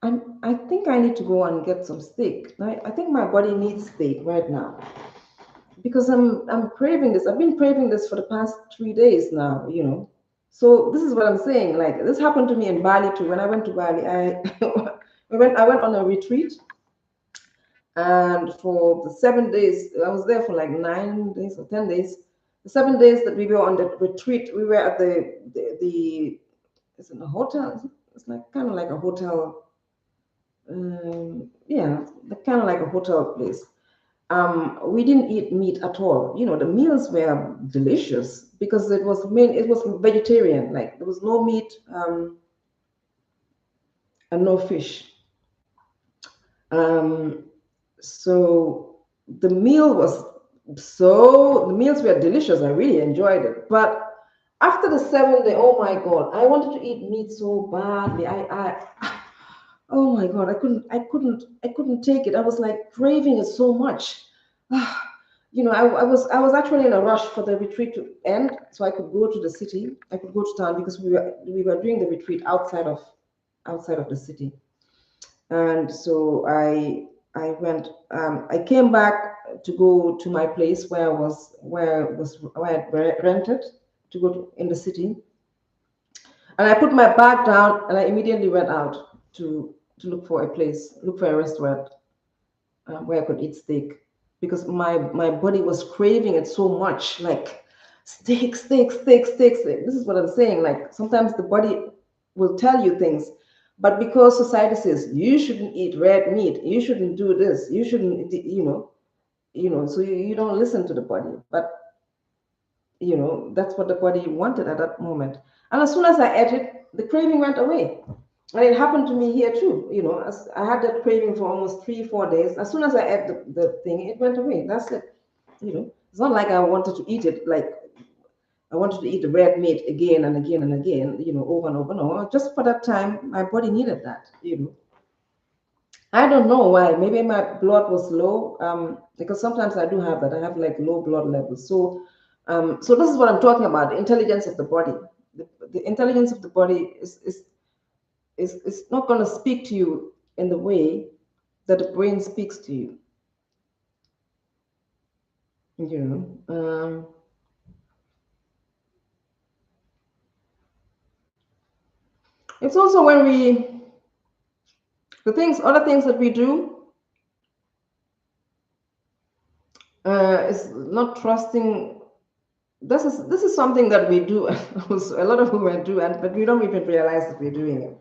I think I need to go and get some steak. I think my body needs steak right now, because I'm craving this. I've been craving this for the past 3 days now. So this is what I'm saying. Like, this happened to me in Bali too. When I went to Bali, I went on a retreat, And for the 7 days, I was there for like 9 days or 10 days. The 7 days that we were on the retreat, we were at the it's in a hotel. It's like kind of like a hotel. Yeah, kind of like a hotel place. We didn't eat meat at all. The meals were delicious because it was vegetarian. Like there was no meat and no fish. Um, so the meals were delicious. I really enjoyed it. But after the 7th day, oh my God, I wanted to eat meat so badly. Oh my God, I couldn't take it. I was like craving it so much. I was actually in a rush for the retreat to end, so I could go to the city. I could go to town because we were doing the retreat outside of the city. And so I came back to go to my place where I rented to go in the city. And I put my bag down and I immediately went out to look for a restaurant where I could eat steak because my body was craving it so much, like steak, steak, steak, steak, steak. This is what I'm saying. Like sometimes the body will tell you things, but because society says you shouldn't eat red meat, you shouldn't do this, you shouldn't, so you don't listen to the body. But that's what the body wanted at that moment. And as soon as I ate it, the craving went away. And it happened to me here too. As I had that craving for almost 3 4 days. As soon as I ate the thing, it went away. That's it. It's not like I wanted to eat it, like I wanted to eat the red meat again and again and again, over and over. No, just for that time, my body needed that. I don't know why. Maybe my blood was low, because sometimes I do have that. I have like low blood levels. So this is what I'm talking about: the intelligence of the body. The intelligence of the body is not going to speak to you in the way that the brain speaks to you. It's also when other things that we do is not trusting. This is something that we do. A lot of women do, but we don't even realize that we're doing it.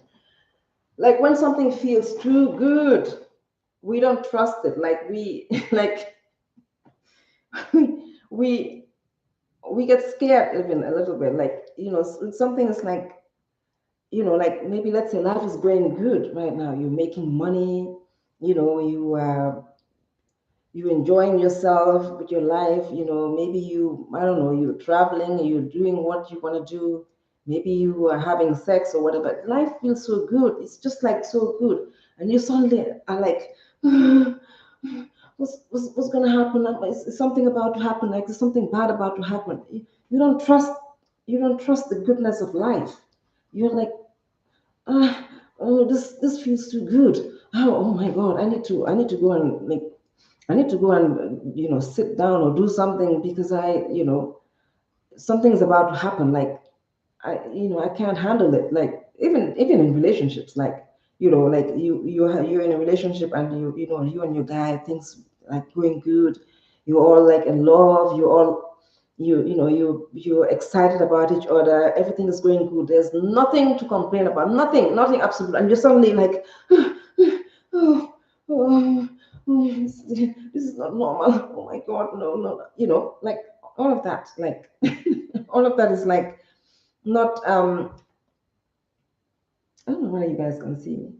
Like when something feels too good, we don't trust it. Like we like we we get scared even a little bit. Like something is like maybe let's say life is going good right now. You're making money. You enjoying yourself with your life. Maybe I don't know, you're traveling, you're doing what you want to do. Maybe you are having sex or whatever. Life feels so good. It's just like so good. And you suddenly are like, what's going to happen? Is something about to happen? Like, is something bad about to happen? You don't trust. You don't trust the goodness of life. You're like, oh, this feels too good. Oh my God, I need to go and sit down or do something because something's about to happen. Like I can't handle it. Like even in relationships, like like you're in a relationship and you and your guy, things like going good. You're all like in love. You're all you're excited about each other. Everything is going good. There's nothing to complain about. Nothing absolute. And you're suddenly like, oh, oh, this is not normal. Oh my God, no, no. Like all of that. Like all of that is like not. I don't know whether you guys can see me.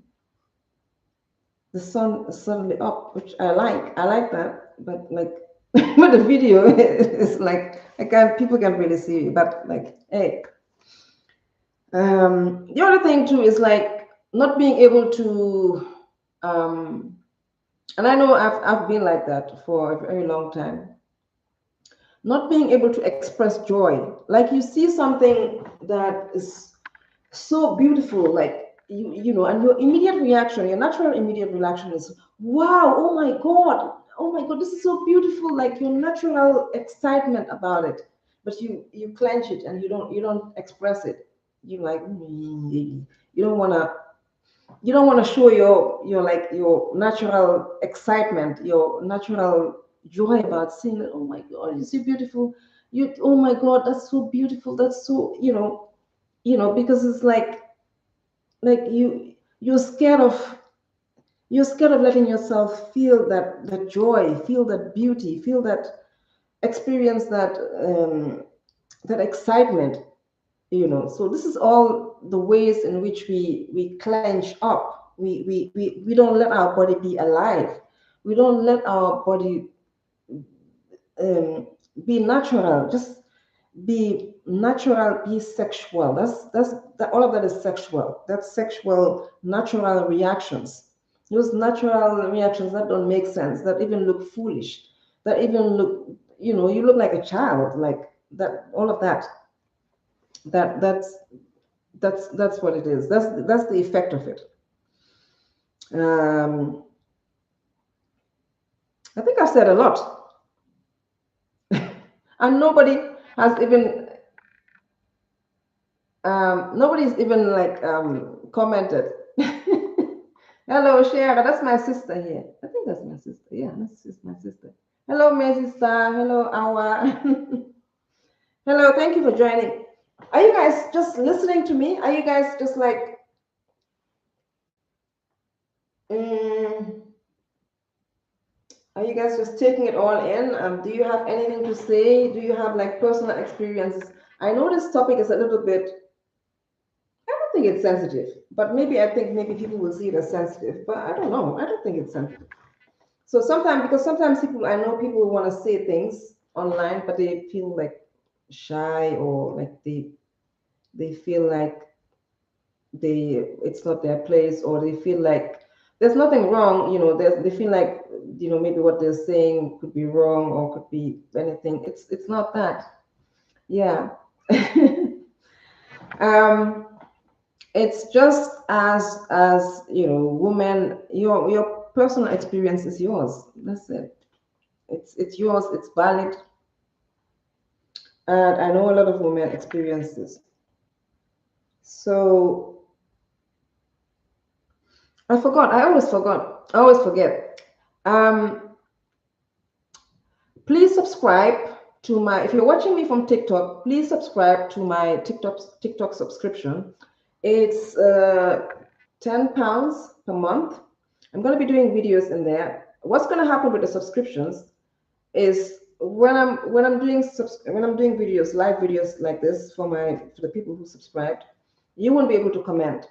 The sun is suddenly up, which I like. I like that, but like, but the video is like I can't. People can't really see it, but like, hey. The other thing too is like not being able to, um, and I know I've been like that for a very long time. Not being able to express joy, like you see something that is so beautiful, like and your immediate reaction, your natural immediate reaction is, wow, oh my god, this is so beautiful, like your natural excitement about it. But you clench it and you don't express it. You like, you don't want to you don't want to show your like your natural excitement, your natural joy about seeing it. Oh my God, you see beautiful. You, oh my God, that's so beautiful. That's so, because it's like you're scared of letting yourself feel that joy, feel that beauty, feel that experience, that excitement. So this is all the ways in which we clench up. We don't let our body be alive. We don't let our body um, be natural. Just be natural, be sexual. All of that is sexual. That's sexual natural reactions. Those natural reactions that don't make sense, that even look foolish, that even look, you look like a child, like that. All of that. That's what it is. That's the effect of it. Um, I think I've said a lot, and nobody's even like commented. Hello, Shara. That's my sister here. I think that's my sister. Yeah, that's just my sister. Hello, Maisie Star. Hello, Awa. Hello. Thank you for joining. Are you guys just listening to me? Are you guys just like? mm, Are you guys just taking it all in? Do you have anything to say? Do you have like personal experiences? I know this topic is a little bit, I don't think it's sensitive, but maybe people will see it as sensitive, but I don't know. I don't think it's sensitive. So sometimes, because sometimes I know people want to say things online, but they feel like shy, or like they feel like it's not their place, or they feel like there's nothing wrong, they feel like, maybe what they're saying could be wrong or could be anything. It's not that. Yeah. um it's just as woman, your personal experience is yours. That's it. It's yours, it's valid, and I know a lot of women experience this. So I always forget. um Please subscribe to my, if you're watching me from TikTok, please subscribe to my TikTok subscription. It's £10 per month. I'm going to be doing videos in there. What's going to happen with the subscriptions is when I'm doing videos, live videos like this for the people who subscribed, you won't be able to comment.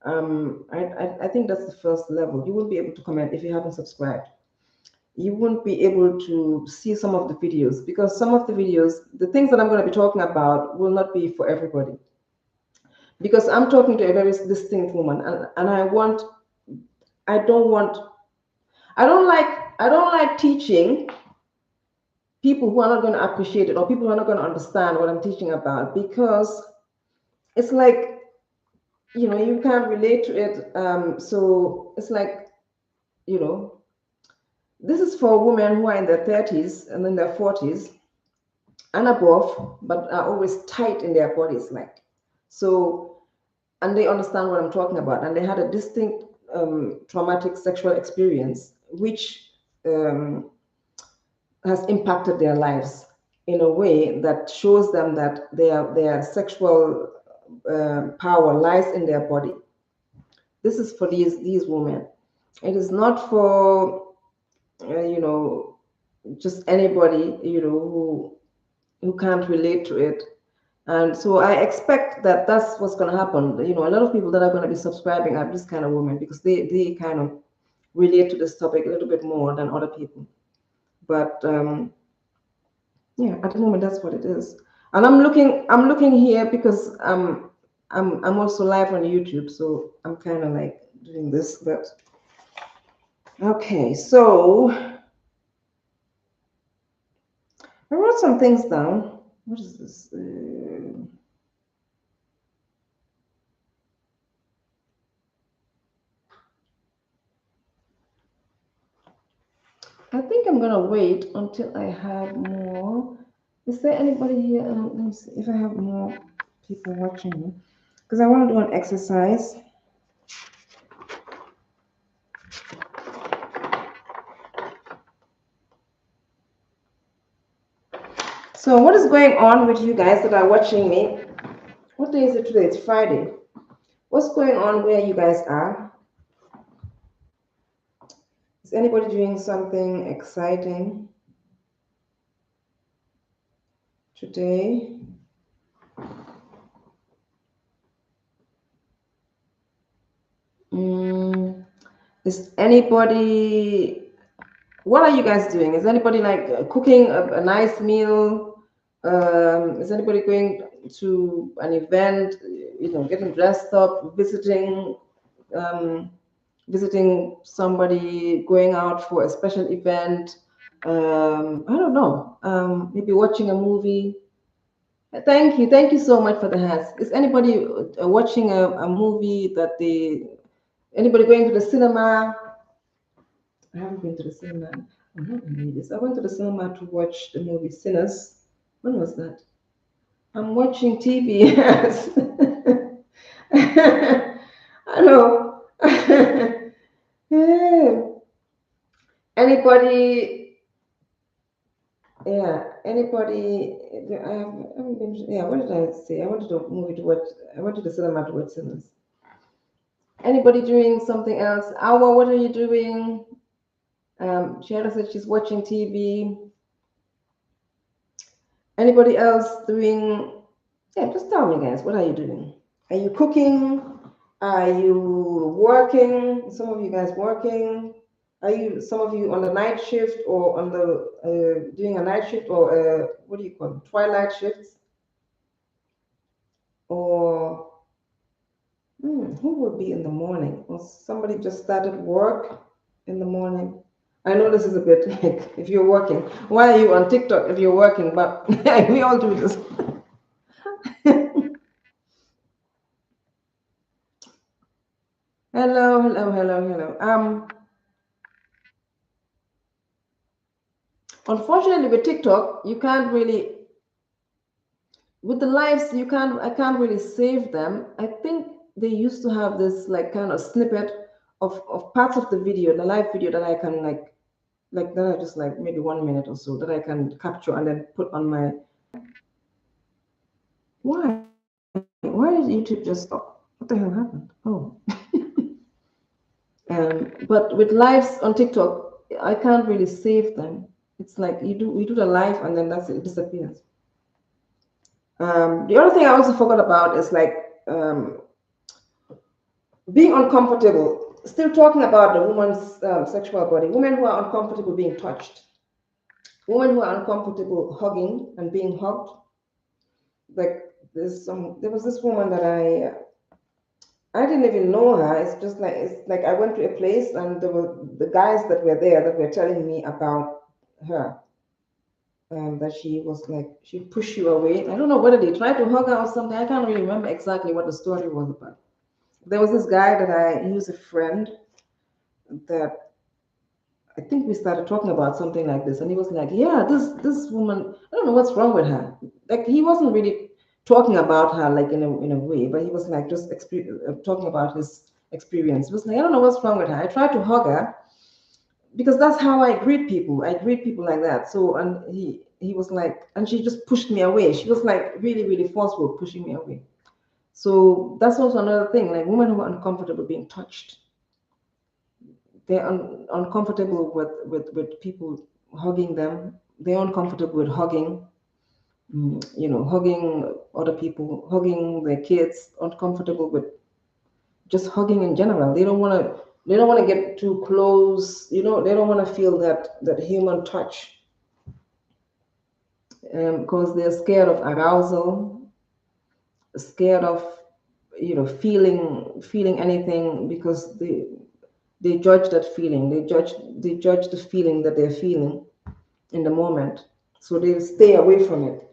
I think that's the first level. You won't be able to comment if you haven't subscribed. You won't be able to see some of the videos, because some of the videos, the things that I'm going to be talking about, will not be for everybody, because I'm talking to a very distinct woman, and I don't want I don't like teaching people who are not going to appreciate it, or people who are not going to understand what I'm teaching about, because it's like, you can't relate to it. So it's like, you know this is for women who are in their 30s and in their 40s and above, but are always tight in their bodies, like. So, and they understand what I'm talking about, and they had a distinct traumatic sexual experience, which um, has impacted their lives in a way that shows them that their sexual power lies in their body. This is for these women. It is not for just anybody, who can't relate to it. And so I expect that that's what's going to happen. A lot of people that are going to be subscribing are this kind of women, because they kind of relate to this topic a little bit more than other people. But yeah, at the moment, that's what it is. And I'm looking here because I'm also live on YouTube, so I'm kind of like doing this. But okay, so I wrote some things down. What is this? I think I'm gonna wait until I have more. Is there anybody here? Let me see if I have more people watching me, because I want to do an exercise. So what is going on with you guys that are watching me? What day is it today? It's Friday. What's going on where you guys are? Is anybody doing something exciting today? Mm, is anybody, what are you guys doing? Is anybody like cooking a nice meal? Is anybody going to an event, getting dressed up, um, visiting somebody, going out for a special event? I don't know. Maybe watching a movie. Thank you so much for the hands. Is anybody watching a movie that anybody going to the cinema? I haven't been to the cinema. I'm not in ages. I went to the cinema to watch the movie Sinners. When was that? I'm watching TV. Yes. I know. Yeah. Anybody? Yeah. Anybody? I haven't been. Yeah. What did I say? I wanted the movie to watch. I went to the cinema to watch Sinners. Anybody doing something else? Awa, what are you doing? Shara said she's watching TV. Anybody else doing? Yeah, just tell me, guys. What are you doing? Are you cooking? Are you working? Some of you guys working? Are you some of you on the night shift or on the doing a night shift or what do you call them? Twilight shifts? Or who would be in the morning? Or somebody just started work in the morning? I know this is a bit like if you're working. Why are you on TikTok if you're working? But we all do this. Hello, hello, hello, hello. Unfortunately, with TikTok, you can't really with the lives I can't really save them. I think they used to have this like kind of snippet of parts of the video, the live video that I can like that I just like maybe 1 minute or so that I can capture and then put on my why? Why did YouTube just stop? What the hell happened? Oh. But with lives on TikTok, I can't really save them. It's like you do the live and then that's it, it disappears. The other thing I also forgot about is like being uncomfortable. Still talking about the woman's sexual body. Women who are uncomfortable being touched. Women who are uncomfortable hugging and being hugged. Like there was this woman that I didn't even know her. It's like I went to a place and there were the guys that were there that were telling me about her. That she was like she pushed you away. I don't know whether they tried to hug her or something. I can't really remember exactly what the story was about. There was this guy he was a friend that I think we started talking about something like this, and he was like, "Yeah, this woman, I don't know what's wrong with her." Like he wasn't really talking about her like in a way, but he was like just talking about his experience. He was like, "I don't know what's wrong with her. I tried to hug her because that's how I greet people. I greet people like that." So and he was like, and she just pushed me away. She was like really forceful, pushing me away. So that's also another thing. Like women who are uncomfortable being touched, they're uncomfortable with people hugging them. They're uncomfortable with hugging, hugging other people, hugging their kids, uncomfortable with just hugging in general. They don't want to get too close, they don't want to feel that human touch because they're scared of arousal, scared of feeling anything because they judge that feeling. They judge the feeling that they're feeling in the moment. So they stay away from it.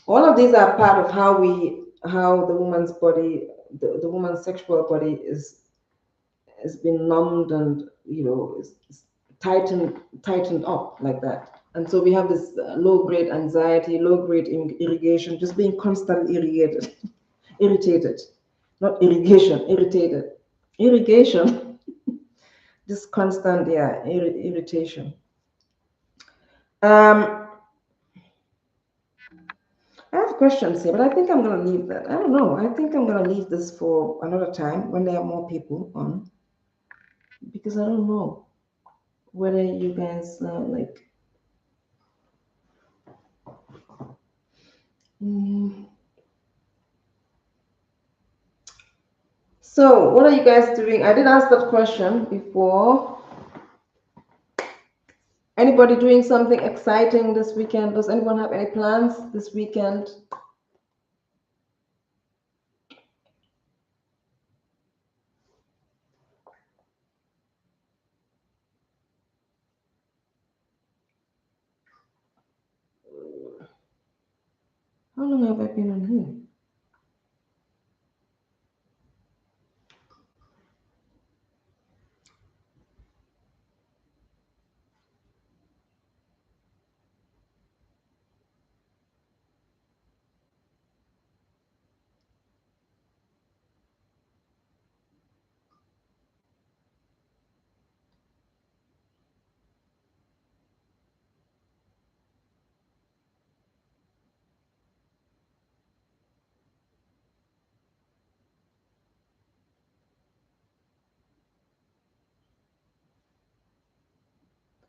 All of these are part of how the woman's body, the woman's sexual body has been numbed and is tightened up like that. And so we have this low grade anxiety, low grade irrigation, just being constantly irritated, not irrigation, irrigation, just constant, yeah, irritation. Um, questions here, but I think I'm gonna leave that. I don't know. I think I'm gonna leave this for another time when there are more people on, because I don't know whether you guys like. Mm. So, what are you guys doing? I did ask that question before. Anybody doing something exciting this weekend? Does anyone have any plans this weekend? How long have I been on here?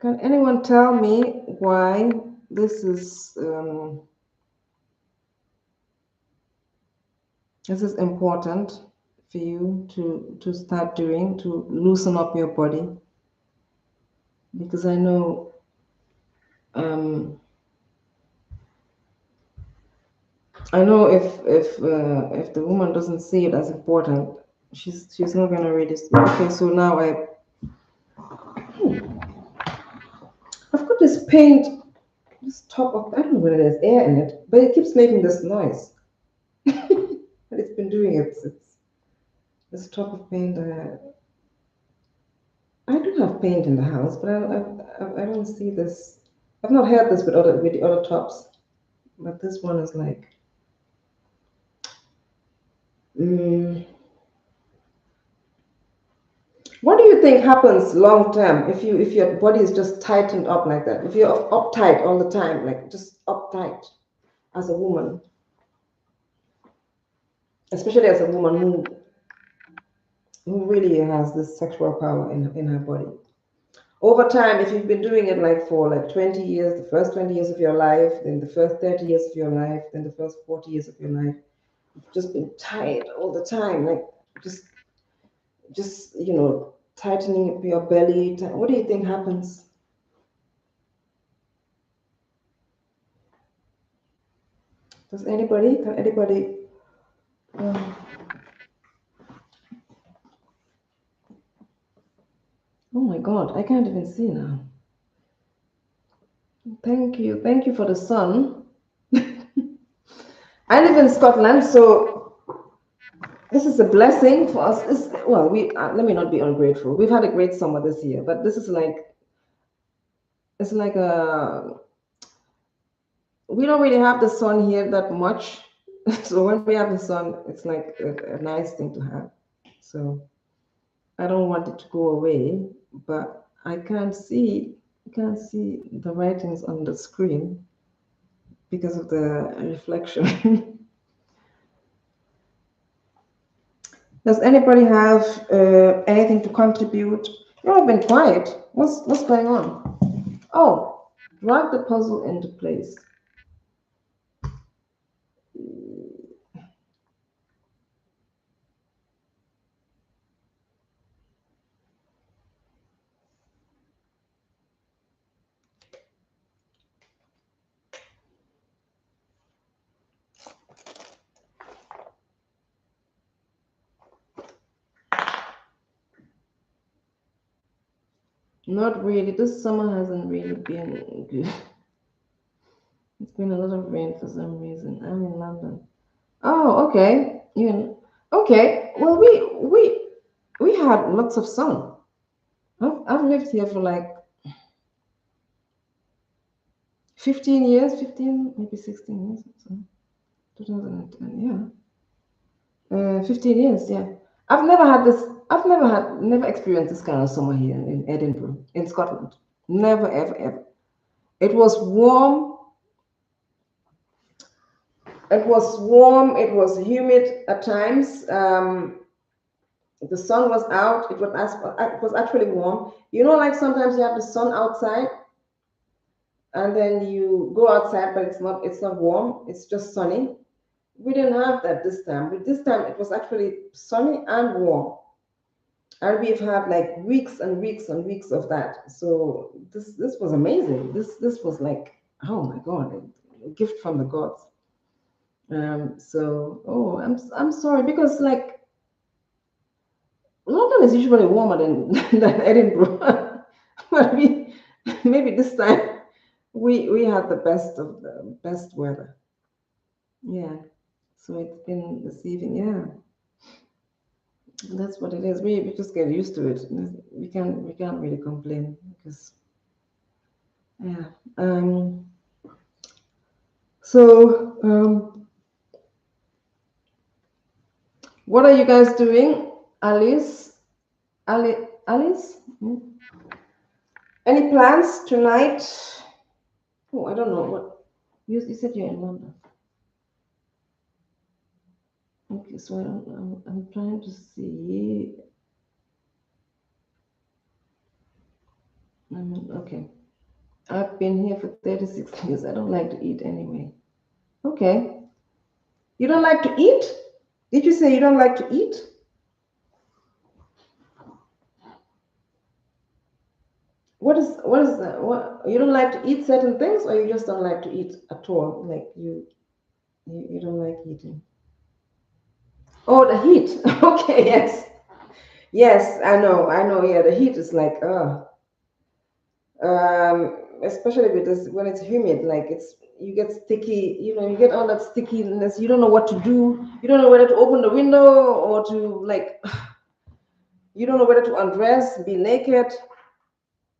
Can anyone tell me why this is important for you to start doing to loosen up your body? Because um, I know if the woman doesn't see it as important, she's not gonna read this. Okay, so now I've got this paint, this top of, I don't know whether there's air in it, but it keeps making this noise. And it's been doing it. It's this top of paint. I do have paint in the house, but I don't see this. I've not had this with the other tops, but this one is like. Mm, what do you think happens long term if your body is just tightened up like that? If you're uptight all the time, like just uptight as a woman, especially as a woman who really has this sexual power in her body. Over time, if you've been doing it like for like 20 years, the first 20 years of your life, then the first 30 years of your life, then the first 40 years of your life, you've just been tired all the time, like just tightening up your belly. What do you think happens? Does anybody? Can anybody? Um, oh my God, I can't even see now. Thank you for the sun. I live in Scotland, so this is a blessing for us. Well, we let me not be ungrateful. We've had a great summer this year, but this is like it's like a we don't really have the sun here that much. So when we have the sun, it's like a nice thing to have. So I don't want it to go away, but I can't see the writings on the screen because of the reflection. Does anybody have anything to contribute? You all have been quiet. What's going on? Oh, drag the puzzle into place. Not really. This summer hasn't really been good. It's been a lot of rain for some reason. I'm in London. Oh, okay. Okay. Well, we had lots of sun. I've lived here for like 15 years, 15 maybe 16 years. So 2010, yeah. 15 years, yeah. Never experienced this kind of summer here in Edinburgh, in Scotland. Never, ever, ever. It was warm. It was warm. It was humid at times. The sun was out. It was actually warm. You know, like sometimes you have the sun outside, and then you go outside, but it's not warm. It's just sunny. We didn't have that this time. But this time it was actually sunny and warm, and we've had like weeks and weeks and weeks of that. So this was amazing. This was like, oh my god, a gift from the gods. So oh, I'm sorry because like London is usually warmer than than Edinburgh, but maybe this time we had the best of the best weather. Yeah. So it's been deceiving. Yeah, that's what it is. We just get used to it. We can't really complain because yeah. So what are you guys doing, Alice? Alice? Hmm? Any plans tonight? Oh, I don't know what you said you're in London. Okay, so I'm trying to see. Okay, I've been here for 36 years. I don't like to eat anyway. Okay, you don't like to eat? Did you say you don't like to eat? What is that? What you don't like to eat certain things, or you just don't like to eat at all? Like you don't like eating. Oh, the heat. Okay, yes, yes, I know. Yeah, the heat is like, especially with this when it's humid, like you get sticky. You get all that stickiness. You don't know what to do. You don't know whether to open the window or to like. You don't know whether to undress, be naked,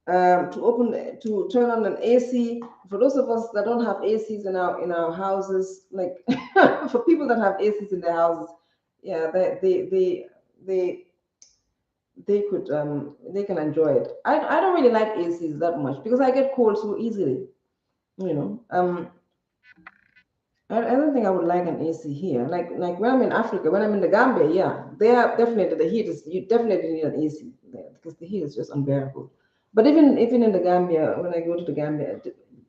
to turn on an AC. For those of us that don't have ACs in our houses, like for people that have ACs in their houses, yeah, they they can enjoy it. I don't really like ACs that much because I get cold so easily. You know, I don't think I would like an AC here. Like when I'm in Africa, when I'm in the Gambia, yeah, there definitely the heat is you definitely need an AC there because the heat is just unbearable. But even in the Gambia, when I go to the Gambia,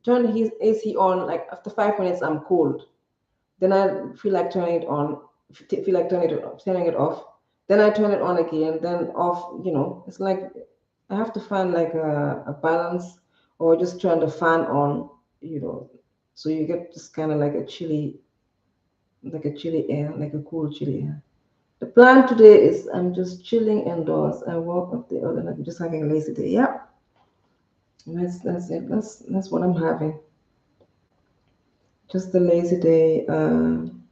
turn the AC on like after 5 minutes I'm cold. Then I feel like turning it on, feel like turning it off. Then I turn it on again, then off. It's like I have to find like a balance, or just turn the fan on. You know, so you get just kind of like a chilly air, like a cool chilly air. The plan today is I'm just chilling indoors. I woke up the other night, just having a lazy day. Yeah, that's it. That's what I'm having. Just a lazy day. I'm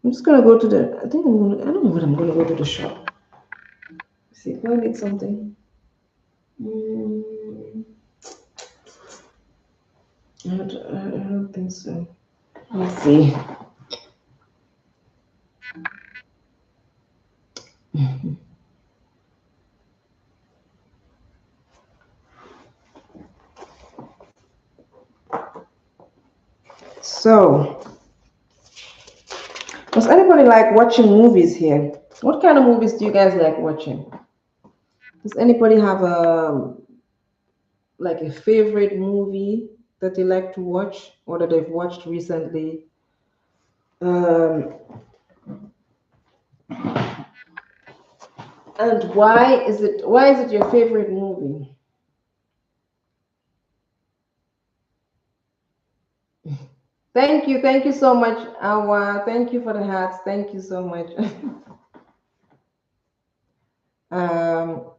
just gonna go to the. I think I'm gonna. I don't know what I'm gonna go to the shop. See, do I need something? Mm, I don't think so. Let's see. So, does anybody like watching movies here? What kind of movies do you guys like watching? Does anybody have a favorite movie that they like to watch or that they've watched recently? Um, and why is it your favorite movie? Thank you so much, Awa. Thank you for the hats. Thank you so much. um,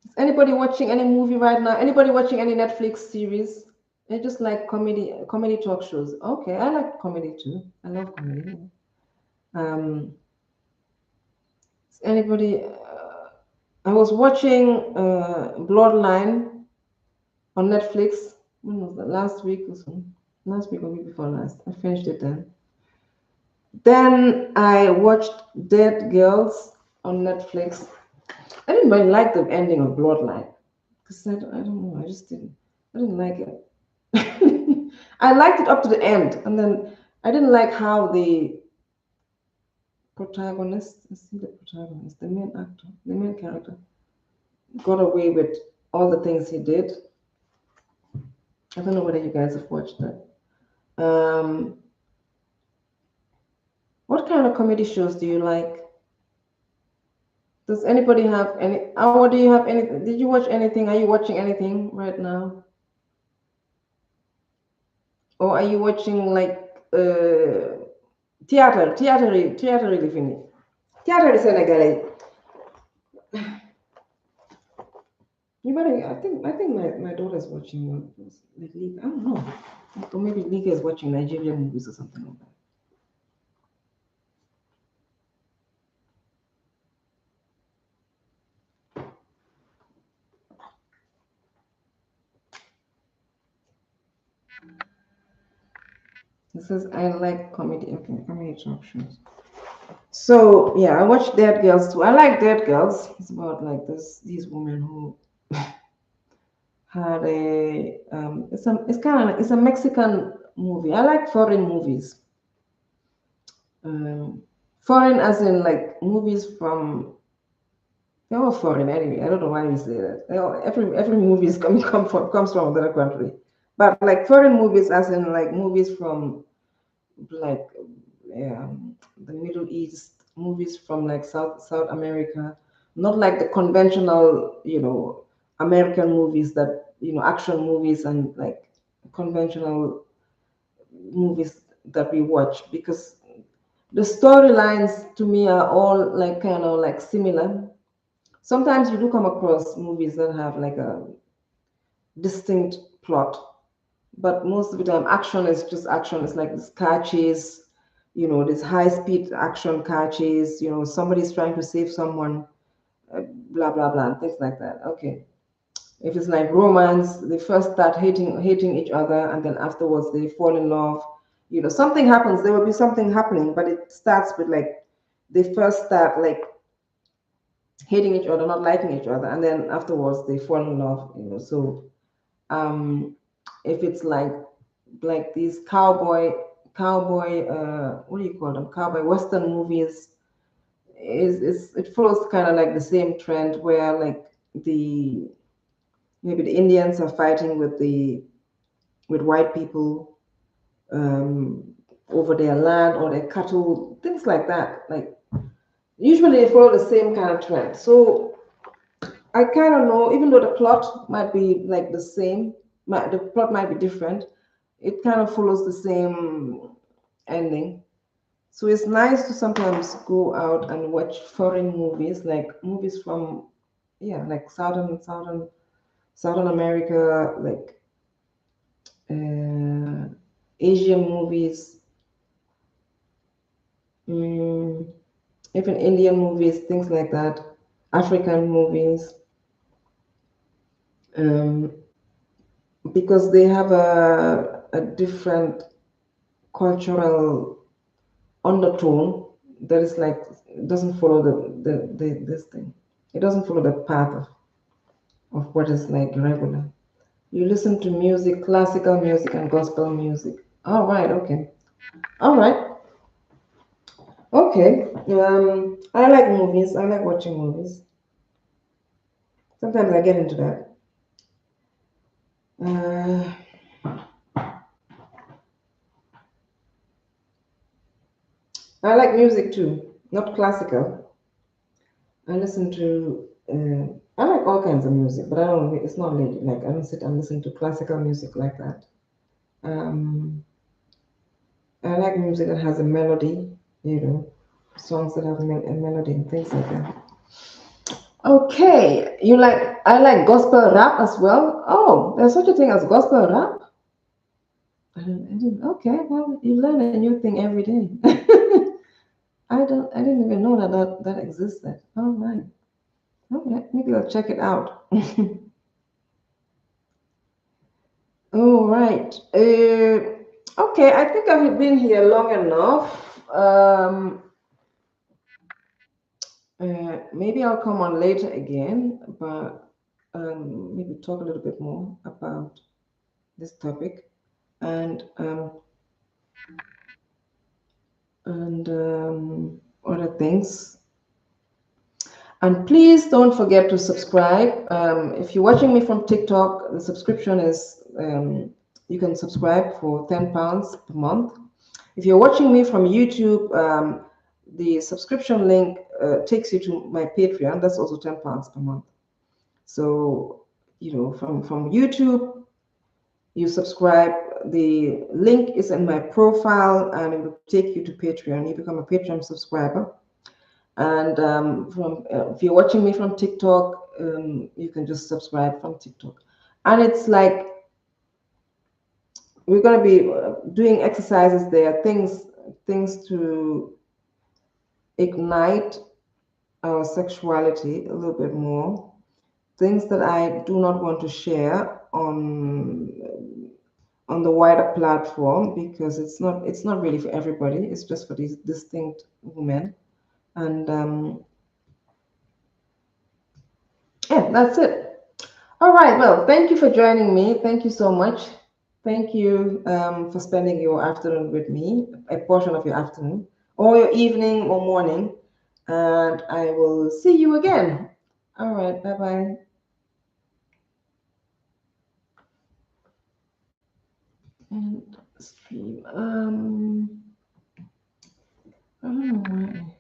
is anybody watching any movie right now? Anybody watching any Netflix series? I just like comedy talk shows. Okay, I like comedy too. I love comedy. Um, is anybody? I was watching Bloodline on Netflix. When was that? Last week or so. Last week or week before last. I finished it then. Then I watched Dead Girls on Netflix. I didn't really like the ending of Bloodline because I don't know. I just didn't. I didn't like it. I liked it up to the end, and then I didn't like how the protagonist, is he the protagonist, the main actor, the main character, got away with all the things he did. I don't know whether you guys have watched that. Um, what kind of comedy shows do you like? Does anybody have any? Or do you have any? Did you watch anything? Are you watching anything right now? Or are you watching like théâtre est fini. Théâtre est sénégalais. You better. I think my daughter's watching like League. I don't know. Or maybe League is watching Nigerian movies or something like that. It says I like comedy. Okay, comedy talk shows. So yeah, I watch Dead Girls too. I like Dead Girls. It's about like these women who had a it's a Mexican movie. I like foreign movies. Um, Foreign as in like movies from they're all foreign anyway. I don't know why we say that. Every movie is comes from another country, but like foreign movies as in like movies from like the Middle East, movies from like South America, not like the conventional American movies that action movies and like conventional movies that we watch because the storylines to me are all like kind of like similar. Sometimes you do come across movies that have like a distinct plot, but most of the time action is just action. It's like this car chase, this high speed action car chase, somebody's trying to save someone, blah blah blah, and things like that. Okay. If it's like romance, they first start hating each other, and then afterwards they fall in love. Something happens. There will be something happening, but it starts with like they first start like hating each other, not liking each other, and then afterwards they fall in love. So um, if it's like these cowboy what do you call them, cowboy western movies, is it follows kind of like the same trend where like the maybe the Indians are fighting with white people um, over their land or their cattle, things like that. Like usually they follow the same kind of trend. So I kind of know, even though the plot might be like the same, the plot might be different, it kind of follows the same ending. So it's nice to sometimes go out and watch foreign movies, like movies from, yeah, like Southern America, like uh, Asian movies, mm, even Indian movies, things like that, African movies, um, because they have a different cultural undertone that is like it doesn't follow the this thing. It doesn't follow the path of what is like regular. You listen to music, classical music and gospel music. All right, okay. All right, okay. I like movies. I like watching movies. Sometimes I get into that. Uh, I like music too, not classical. I listen to. I like all kinds of music, but I don't. It's not like I don't sit and listen to classical music like that. Um, I like music that has a melody, songs that have a melody and things like that. Okay, I like gospel rap as well. Oh, there's such a thing as gospel rap. Okay, well, you learn a new thing every day. I didn't even know that existed. All right. Okay, maybe I'll check it out. All right. Okay, I think I've been here long enough. Maybe I'll come on later again, but maybe talk a little bit more about this topic, and other things. And please don't forget to subscribe. If you're watching me from TikTok, the subscription is you can subscribe for £10 per month. If you're watching me from YouTube, the subscription link takes you to my Patreon. That's also £10 per month. So, from YouTube, you subscribe. The link is in my profile, and it will take you to Patreon. You become a Patreon subscriber. And if you're watching me from TikTok, you can just subscribe from TikTok. And it's like we're going to be doing exercises there, things to ignite our sexuality a little bit more, things that I do not want to share on the wider platform, because it's not really for everybody. It's just for these distinct women. And yeah, that's it. All right. Well, thank you for joining me. Thank you so much. Thank you for spending your afternoon with me, a portion of your afternoon, or your evening or morning. And I will see you again. All right. Bye bye. And stream. I don't know why.